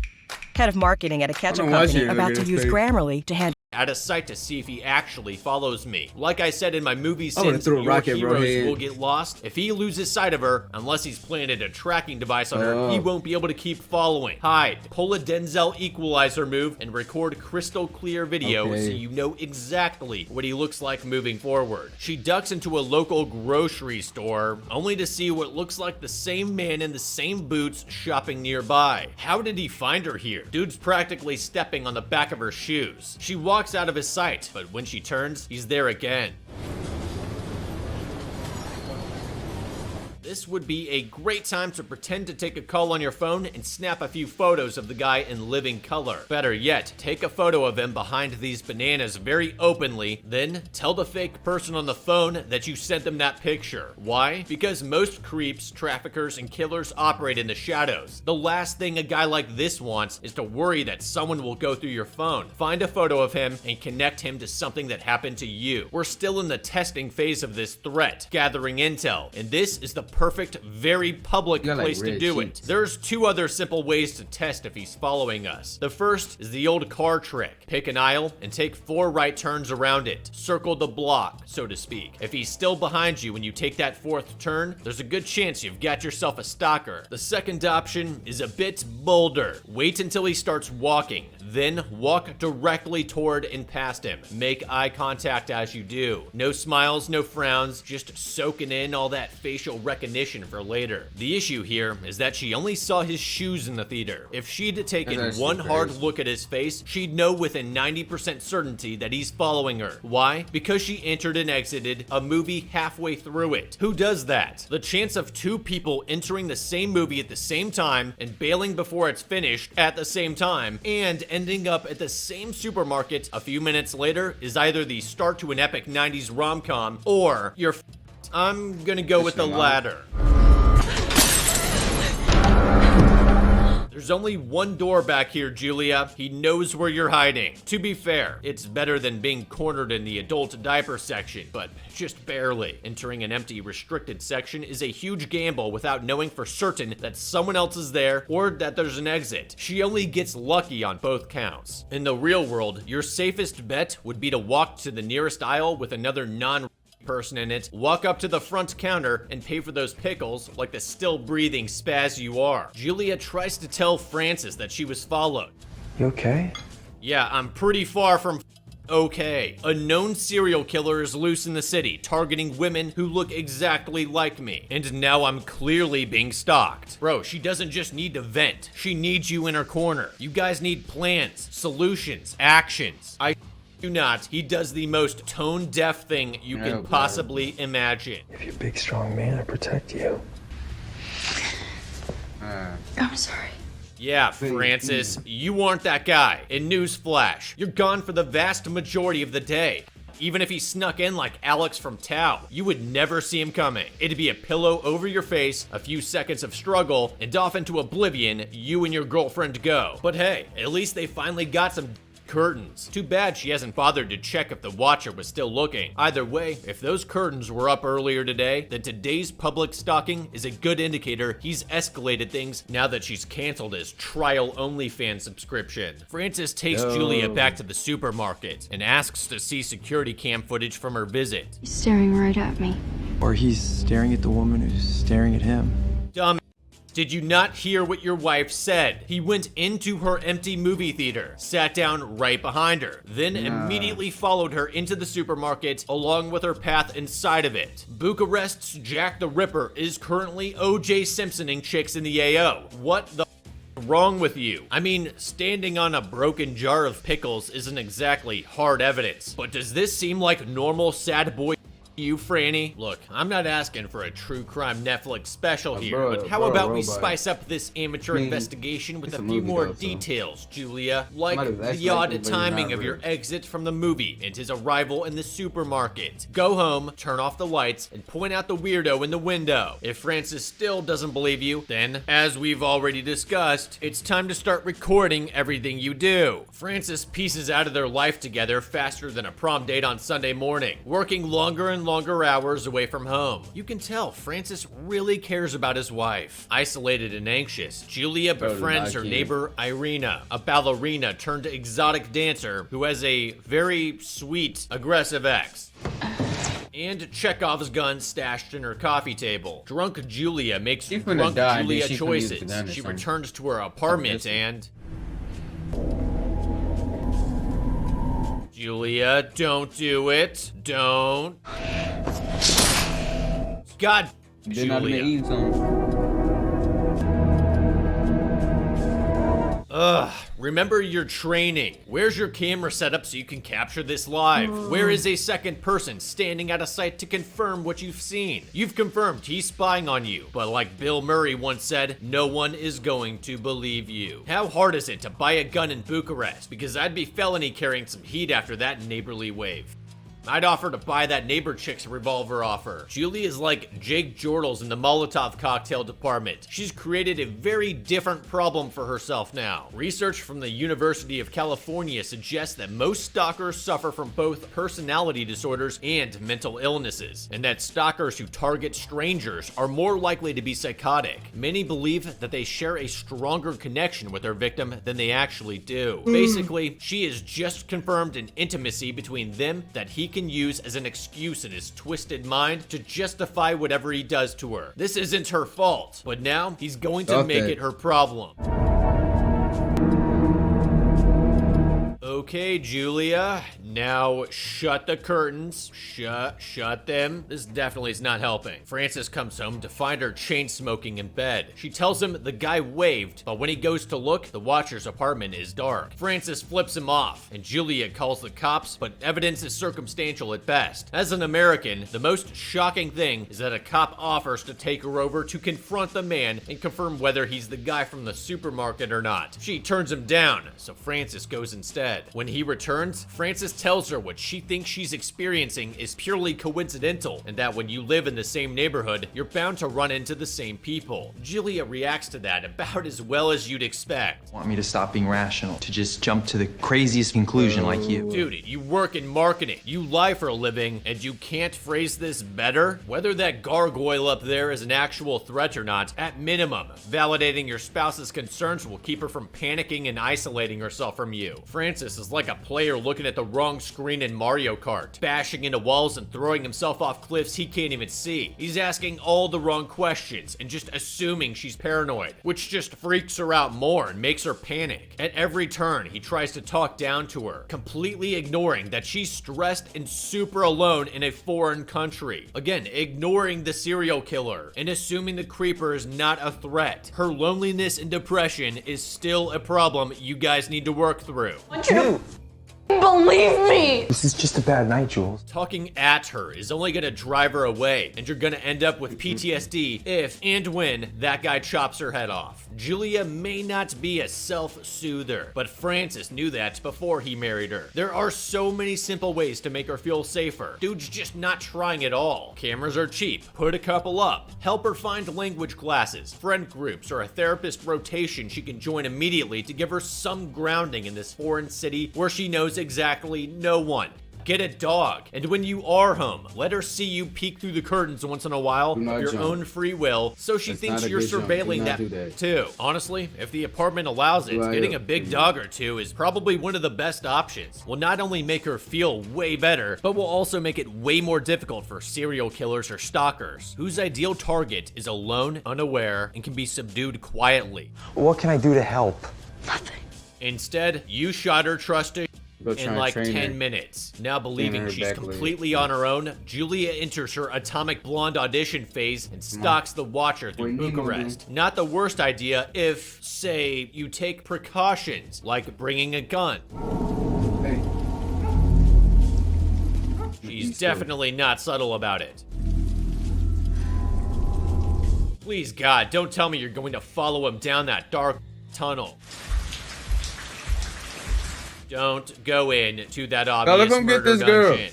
head of marketing at a ketchup company about to use Grammarly to handle out of sight to see if he actually follows me. Like I said in my movie Sins, your heroes will get lost. If he loses sight of her, unless he's planted a tracking device on her, he won't be able to keep following. Hide, pull a Denzel equalizer move, and record crystal clear video so you know exactly what he looks like moving forward. She ducks into a local grocery store, only to see what looks like the same man in the same boots shopping nearby. How did he find her here? Dude's practically stepping on the back of her shoes. She walks out of his sight, but when she turns, he's there again. This would be a great time to pretend to take a call on your phone and snap a few photos of the guy in living color. Better yet, take a photo of him behind these bananas very openly, then tell the fake person on the phone that you sent them that picture. Why? Because most creeps, traffickers, and killers operate in the shadows. The last thing a guy like this wants is to worry that someone will go through your phone. Find a photo of him and connect him to something that happened to you. We're still in the testing phase of this threat, gathering intel, and this is the perfect, very public place to do it. There's 2 other simple ways to test if he's following us. The first is the old car trick. Pick an aisle and take 4 right turns around it. Circle the block, so to speak. If he's still behind you when you take that 4th turn, there's a good chance you've got yourself a stalker. The second option is a bit bolder. Wait until he starts walking, then walk directly toward and past him. Make eye contact as you do. No smiles, no frowns, just soaking in all that facial recognition for later. The issue here is that she only saw his shoes in the theater. If she'd taken one hard look at his face, she'd know with a 90% certainty that he's following her. Why? Because she entered and exited a movie halfway through it. Who does that? The chance of 2 people entering the same movie at the same time and bailing before it's finished at the same time and ending up at the same supermarket a few minutes later is either the start to an epic 90s rom-com or you're I'm gonna go with the latter. There's only one door back here, Julia. He knows where you're hiding. To be fair, it's better than being cornered in the adult diaper section, but just barely. Entering an empty, restricted section is a huge gamble without knowing for certain that someone else is there or that there's an exit. She only gets lucky on both counts. In the real world, your safest bet would be to walk to the nearest aisle with another person in it, walk up to the front counter and pay for those pickles like the still breathing spaz you are. Julia tries to tell Francis that she was followed. You okay? Yeah, I'm pretty far from okay. A known serial killer is loose in the city, targeting women who look exactly like me. And now I'm clearly being stalked. Bro, she doesn't just need to vent. She needs you in her corner. You guys need plans, solutions, actions. I do not. He does the most tone-deaf thing you can possibly imagine. If you're a big, strong man, I protect you. I'm sorry. Yeah, Francis, you aren't that guy. In newsflash, you're gone for the vast majority of the day. Even if he snuck in like Alex from Tao, you would never see him coming. It'd be a pillow over your face, a few seconds of struggle, and off into oblivion you and your girlfriend go. But hey, at least they finally got some curtains. Too bad she hasn't bothered to check if the watcher was still looking. Either way, if those curtains were up earlier today, then today's public stalking is a good indicator he's escalated things now that she's canceled his trial OnlyFans subscription. Francis takes Julia back to the supermarket and asks to see security cam footage from her visit. He's staring right at me. Or he's staring at the woman who's staring at him. Dumb. Did you not hear what your wife said? He went into her empty movie theater, sat down right behind her, then immediately followed her into the supermarket along with her path inside of it. Bucharest's Jack the Ripper is currently O.J. Simpsoning chicks in the AO. What the wrong with you? I mean, standing on a broken jar of pickles isn't exactly hard evidence, but does this seem like normal sad boy you, Franny? Look, I'm not asking for a true crime Netflix special here, but how about we spice up this amateur investigation with a few more details, Julia? Like the odd timing of your exit from the movie and his arrival in the supermarket. Go home, turn off the lights, and point out the weirdo in the window. If Francis still doesn't believe you, then, as we've already discussed, it's time to start recording everything you do. Francis pieces out of their life together faster than a prom date on Sunday morning, working longer and longer hours away from home. You can tell Francis really cares about his wife. Isolated and anxious, Julia befriends her neighbor Irina, a ballerina turned exotic dancer who has a very sweet, aggressive ex. And Chekhov's gun stashed in her coffee table. Drunk Julia makes drunk Julia choices. She returns to her apartment and... Julia, don't do it. Don't. God, Julia. Ugh, remember your training. Where's your camera set up so you can capture this live? Where is a second person standing at a site to confirm what you've seen? You've confirmed he's spying on you, but like Bill Murray once said, no one is going to believe you. How hard is it to buy a gun in Bucharest? Because I'd be felony carrying some heat after that neighborly wave. I'd offer to buy that neighbor chick's revolver off her. Julie is like Jake Jordals in the Molotov cocktail department. She's created a very different problem for herself now. Research from the University of California suggests that most stalkers suffer from both personality disorders and mental illnesses, and that stalkers who target strangers are more likely to be psychotic. Many believe that they share a stronger connection with their victim than they actually do. Basically, she has just confirmed an intimacy between them that he can use as an excuse in his twisted mind to justify whatever he does to her. This isn't her fault, but now he's going to make it her problem. Okay, Julia, now shut the curtains. Shut them. This definitely is not helping. Francis comes home to find her chain smoking in bed. She tells him the guy waved, but when he goes to look, the watcher's apartment is dark. Francis flips him off, and Julia calls the cops, but evidence is circumstantial at best. As an American, the most shocking thing is that a cop offers to take her over to confront the man and confirm whether he's the guy from the supermarket or not. She turns him down, so Francis goes instead. When he returns, Francis tells her what she thinks she's experiencing is purely coincidental, and that when you live in the same neighborhood, you're bound to run into the same people. Julia reacts to that about as well as you'd expect. Want me to stop being rational, to just jump to the craziest conclusion like you. Dude, you work in marketing, you lie for a living, and you can't phrase this better? Whether that gargoyle up there is an actual threat or not, at minimum, validating your spouse's concerns will keep her from panicking and isolating herself from you. Francis is like a player looking at the wrong screen in Mario Kart, bashing into walls and throwing himself off cliffs he can't even see. He's asking all the wrong questions and just assuming she's paranoid, which just freaks her out more and makes her panic. At every turn, he tries to talk down to her, completely ignoring that she's stressed and super alone in a foreign country. Again, ignoring the serial killer and assuming the creeper is not a threat. Her loneliness and depression is still a problem you guys need to work through. Believe me! This is just a bad night, Jules. Talking at her is only gonna drive her away, and you're gonna end up with PTSD if and when that guy chops her head off. Julia may not be a self-soother, but Francis knew that before he married her. There are so many simple ways to make her feel safer. Dude's just not trying at all. Cameras are cheap. Put a couple up. Help her find language classes, friend groups, or a therapist rotation she can join immediately to give her some grounding in this foreign city where she knows exactly no one. Get a dog, and when you are home, let her see you peek through the curtains once in a while of your own free will, so she thinks you're surveilling that too. Honestly, if the apartment allows it, getting a big dog or two is probably one of the best options. Will not only make her feel way better, but will also make it way more difficult for serial killers or stalkers, whose ideal target is alone, unaware, and can be subdued quietly. What can I do to help? Instead, you shot her trusted in like 10 minutes. Now believing she's completely on her own, Julia enters her Atomic Blonde audition phase and stalks the Watcher through Bucharest. Not the worst idea if, say, you take precautions, like bringing a gun. She's definitely not subtle about it. Please God, don't tell me you're going to follow him down that dark tunnel. Don't go in to that obvious murder dungeon.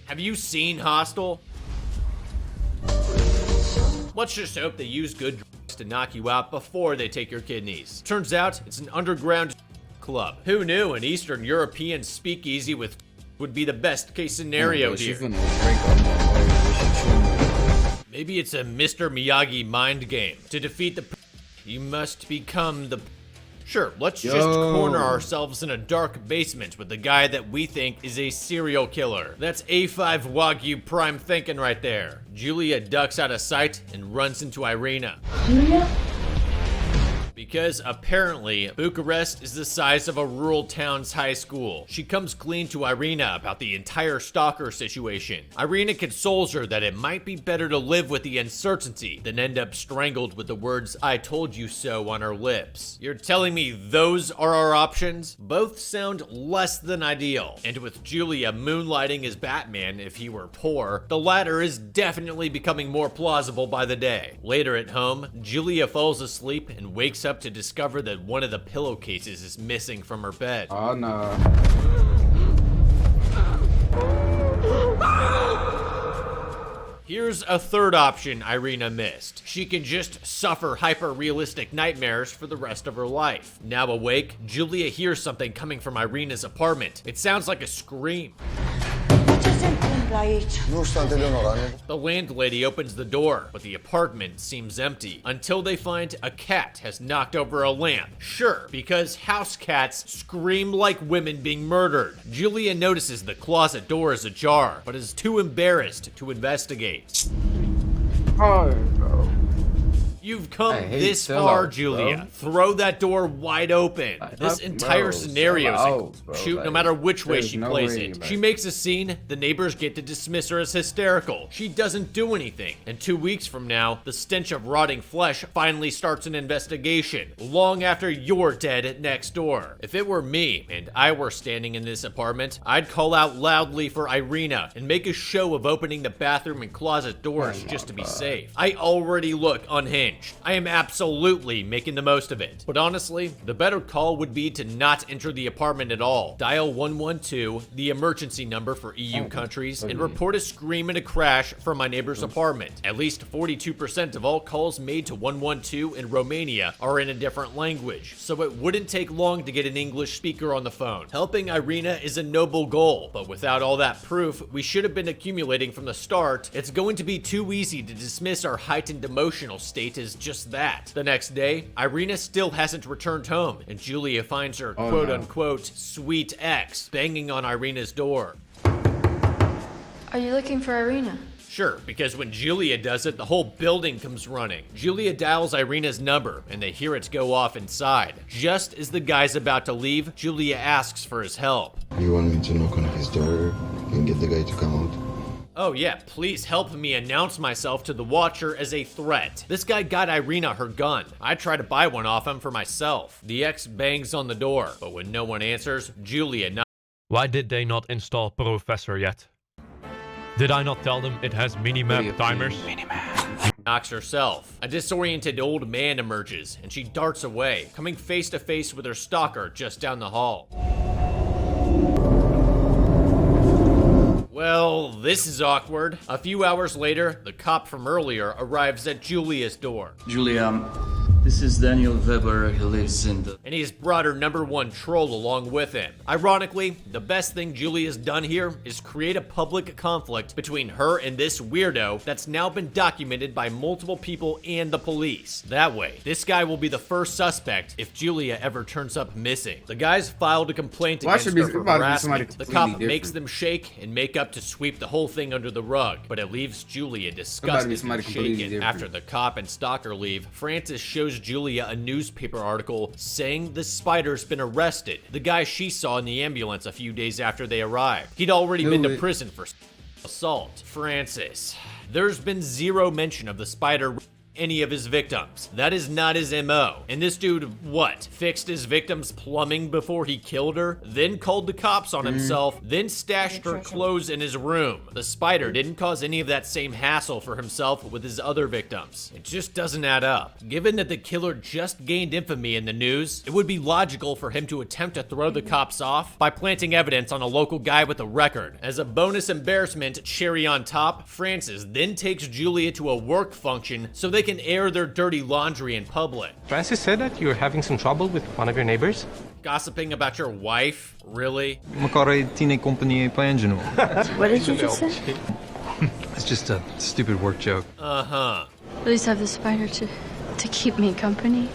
Have you seen Hostel? Let's just hope they use good drugs to knock you out before they take your kidneys. Turns out it's an underground club. Who knew an Eastern European speakeasy with would be the best case scenario here? Maybe it's a Mr. Miyagi mind game. To defeat the you must become the Sure, let's just corner ourselves in a dark basement with the guy that we think is a serial killer. That's A5 Wagyu prime thinking right there. Julia ducks out of sight and runs into Irina. Julia? Because apparently, Bucharest is the size of a rural town's high school. She comes clean to Irina about the entire stalker situation. Irina consoles her that it might be better to live with the uncertainty than end up strangled with the words, "I told you so" on her lips. You're telling me those are our options? Both sound less than ideal. And with Julia moonlighting as Batman if he were poor, the latter is definitely becoming more plausible by the day. Later at home, Julia falls asleep and wakes up to discover that one of the pillowcases is missing from her bed. Oh no. Here's a third option Irina missed. She can just suffer hyper-realistic nightmares for the rest of her life. Now awake, Julia hears something coming from Irina's apartment. It sounds like a scream. The landlady opens the door, but the apartment seems empty until they find a cat has knocked over a lamp. Sure, because house cats scream like women being murdered. Julia notices the closet door is ajar, but is too embarrassed to investigate. Oh, bro. You've come this far, Julia. Throw that door wide open. This entire scenario is shoot no matter which way she plays it. She makes a scene, the neighbors get to dismiss her as hysterical. She doesn't do anything. And 2 weeks from now, the stench of rotting flesh finally starts an investigation, long after you're dead next door. If it were me, and I were standing in this apartment, I'd call out loudly for Irina and make a show of opening the bathroom and closet doors just to be safe. I already look unhinged. I am absolutely making the most of it. But honestly, the better call would be to not enter the apartment at all. Dial 112, the emergency number for EU countries, and report a scream and a crash from my neighbor's apartment. At least 42% of all calls made to 112 in Romania are in a different language, so it wouldn't take long to get an English speaker on the phone. Helping Irina is a noble goal, but without all that proof we should have been accumulating from the start, it's going to be too easy to dismiss our heightened emotional state is just that. The next day, Irina still hasn't returned home, and Julia finds her quote-unquote sweet ex banging on Irina's door. Are you looking for Irina? Sure, because when Julia does it, the whole building comes running. Julia dials Irina's number, and they hear it go off inside. Just as the guy's about to leave, Julia asks for his help. You want me to knock on his door and get the guy to come out? Oh yeah, please help me announce myself to the Watcher as a threat. This guy got Irina her gun. I try to buy one off him for myself. The ex bangs on the door, but when no one answers, Julia knocks. Why did they not install Professor yet? Did I not tell them it has minimap timers? Knocks herself. A disoriented old man emerges, and she darts away, coming face to face with her stalker just down the hall. Well, this is awkward. A few hours later, the cop from earlier arrives at Julia's door. Julia, this is Daniel Weber. He lives in the... And he's brought her #1 troll along with him. Ironically, the best thing Julia's done here is create a public conflict between her and this weirdo that's now been documented by multiple people and the police. That way, this guy will be the first suspect if Julia ever turns up missing. The guy's filed a complaint against her for harassment. The cop makes them shake and make up to sweep the whole thing under the rug, but it leaves Julia disgusted and shaken. After the cop and stalker leave, Francis shows Julia a newspaper article saying the spider's been arrested, the guy she saw in the ambulance a few days after they arrived. He'd already been to prison for assault. Francis. There's been zero mention of the spider any of his victims. That is not his MO. And this dude, what? Fixed his victim's plumbing before he killed her, then called the cops on himself, then stashed her clothes in his room. The spider didn't cause any of that same hassle for himself with his other victims. It just doesn't add up. Given that the killer just gained infamy in the news, it would be logical for him to attempt to throw the cops off by planting evidence on a local guy with a record. As a bonus embarrassment cherry on top, Francis then takes Julia to a work function so they can air their dirty laundry in public. Francis said that you're having some trouble with one of your neighbors? Gossiping about your wife? Really? What did you just say? It's just a stupid work joke. Uh-huh. At least have the spider to keep me company.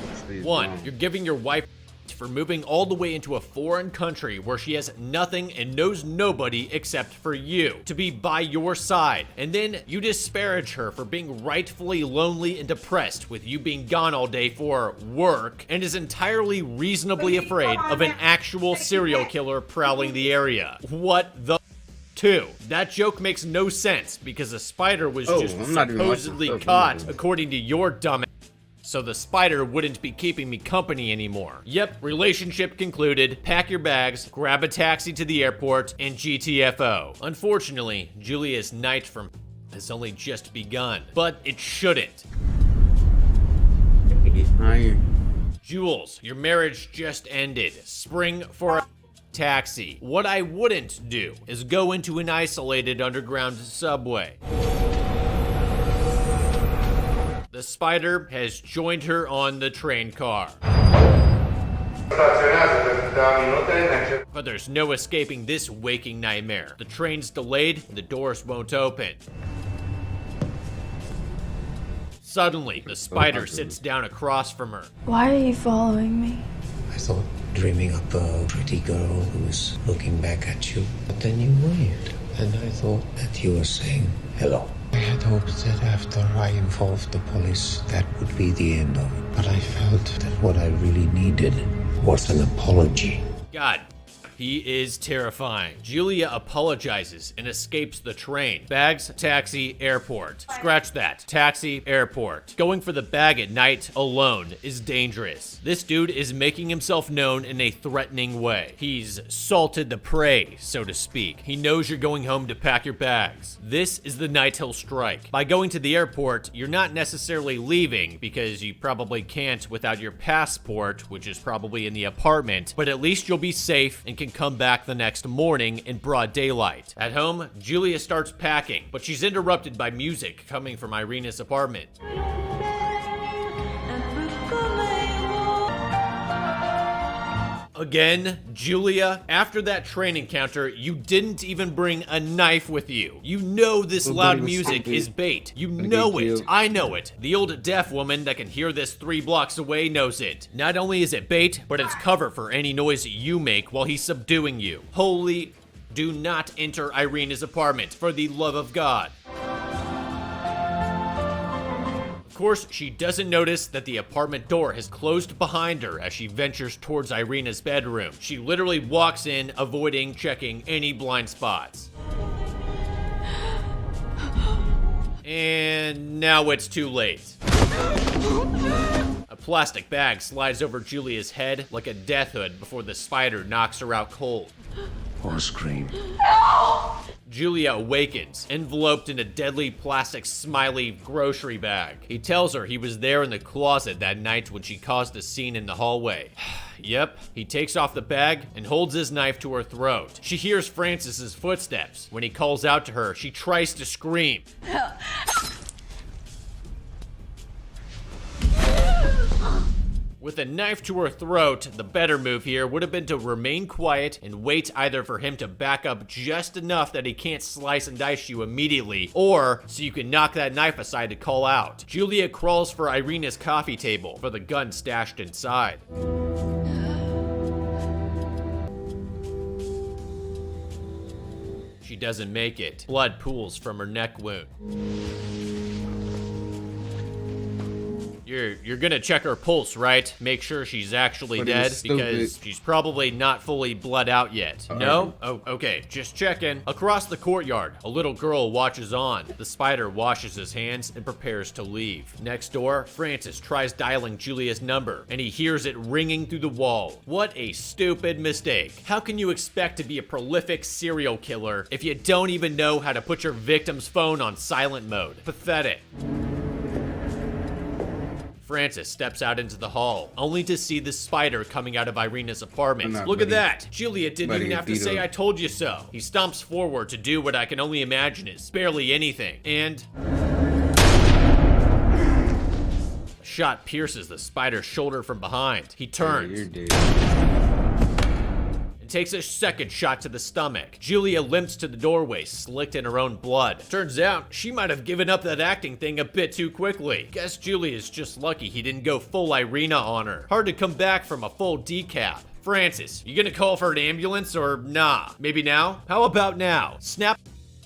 1, you're giving your wife for moving all the way into a foreign country where she has nothing and knows nobody except for you to be by your side. And then you disparage her for being rightfully lonely and depressed with you being gone all day for work, and is entirely reasonably afraid of an actual serial killer prowling the area. What the 2. That joke makes no sense because the spider was just supposedly caught according to your dumb ass. So the spider wouldn't be keeping me company anymore. Yep, relationship concluded, pack your bags, grab a taxi to the airport, and GTFO. Unfortunately, Julia's night from has only just begun, but it shouldn't. Jules, your marriage just ended. Spring for a taxi. What I wouldn't do is go into an isolated underground subway. The spider has joined her on the train car. But there's no escaping this waking nightmare. The train's delayed, and the doors won't open. Suddenly, the spider sits down across from her. Why are you following me? I thought dreaming up a pretty girl who was looking back at you. But then you waved, and I thought that you were saying hello. I had hoped that after I involved the police, that would be the end of it. But I felt that what I really needed was an apology. God, he is terrifying. Julia apologizes and escapes the train. Bags, taxi, airport. Scratch that. Taxi, airport. Going for the bag at night alone is dangerous. This dude is making himself known in a threatening way. He's salted the prey, so to speak. He knows you're going home to pack your bags. This is the night he'll strike. By going to the airport, you're not necessarily leaving because you probably can't without your passport, which is probably in the apartment, but at least you'll be safe and can come back the next morning in broad daylight. At home, Julia starts packing, but she's interrupted by music coming from Irina's apartment. Again, Julia, after that train encounter, you didn't even bring a knife with you. You know this loud music is bait. You know it. I know it. The old deaf woman that can hear this 3 blocks away knows it. Not only is it bait, but it's cover for any noise you make while he's subduing you. Holy, do not enter Irina's apartment, for the love of God. Of course, she doesn't notice that the apartment door has closed behind her as she ventures towards Irina's bedroom. She literally walks in, avoiding checking any blind spots. And now it's too late. A plastic bag slides over Julia's head like a death hood before the spider knocks her out cold. Or scream. Julia awakens, enveloped in a deadly plastic smiley grocery bag. He tells her he was there in the closet that night when she caused a scene in the hallway. Yep, he takes off the bag and holds his knife to her throat. She hears Francis's footsteps. When he calls out to her, she tries to scream. With a knife to her throat, the better move here would have been to remain quiet and wait either for him to back up just enough that he can't slice and dice you immediately, or so you can knock that knife aside to call out. Julia crawls for Irina's coffee table for the gun stashed inside. She doesn't make it. Blood pools from her neck wound. You're gonna check her pulse, right? Make sure she's actually dead, because she's probably not fully bled out yet. No? Oh, okay, just checking. Across the courtyard, a little girl watches on. The spider washes his hands and prepares to leave. Next door, Francis tries dialing Julia's number, and he hears it ringing through the wall. What a stupid mistake. How can you expect to be a prolific serial killer if you don't even know how to put your victim's phone on silent mode? Pathetic. Francis steps out into the hall, only to see the spider coming out of Irina's apartment. Look at that! Julia didn't even have to say I told you so. He stomps forward to do what I can only imagine is barely anything, and a shot pierces the spider's shoulder from behind. He turns. Takes a second shot to the stomach. Julia limps to the doorway, slicked in her own blood. Turns out, she might have given up that acting thing a bit too quickly. Guess Julia's just lucky he didn't go full Irina on her. Hard to come back from a full decap. Francis, you gonna call for an ambulance or nah? Maybe now? How about now? Snap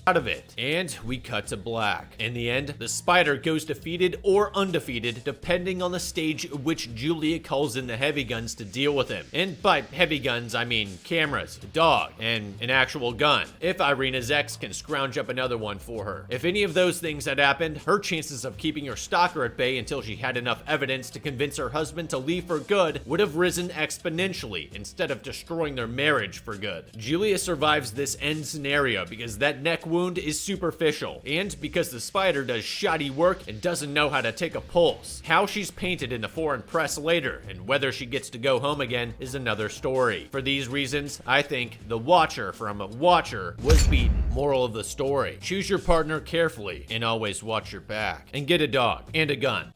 out of it. And we cut to black. In the end, the spider goes defeated or undefeated, depending on the stage at which Julia calls in the heavy guns to deal with him. And by heavy guns, I mean cameras, a dog, and an actual gun. If Irina's ex can scrounge up another one for her. If any of those things had happened, her chances of keeping her stalker at bay until she had enough evidence to convince her husband to leave for good would have risen exponentially, instead of destroying their marriage for good. Julia survives this end scenario because that neck wound is superficial, and because the spider does shoddy work and doesn't know how to take a pulse. How she's painted in the foreign press later, and whether she gets to go home again, is another story. For these reasons, I think the Watcher from Watcher was beaten. Moral of the story: choose your partner carefully, and always watch your back. And get a dog and a gun.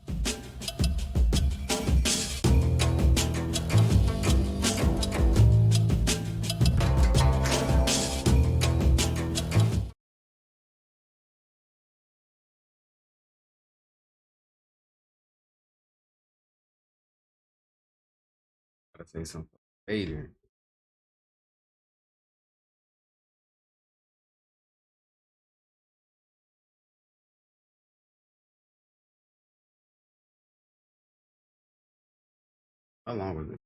say something. Vader. How long was it?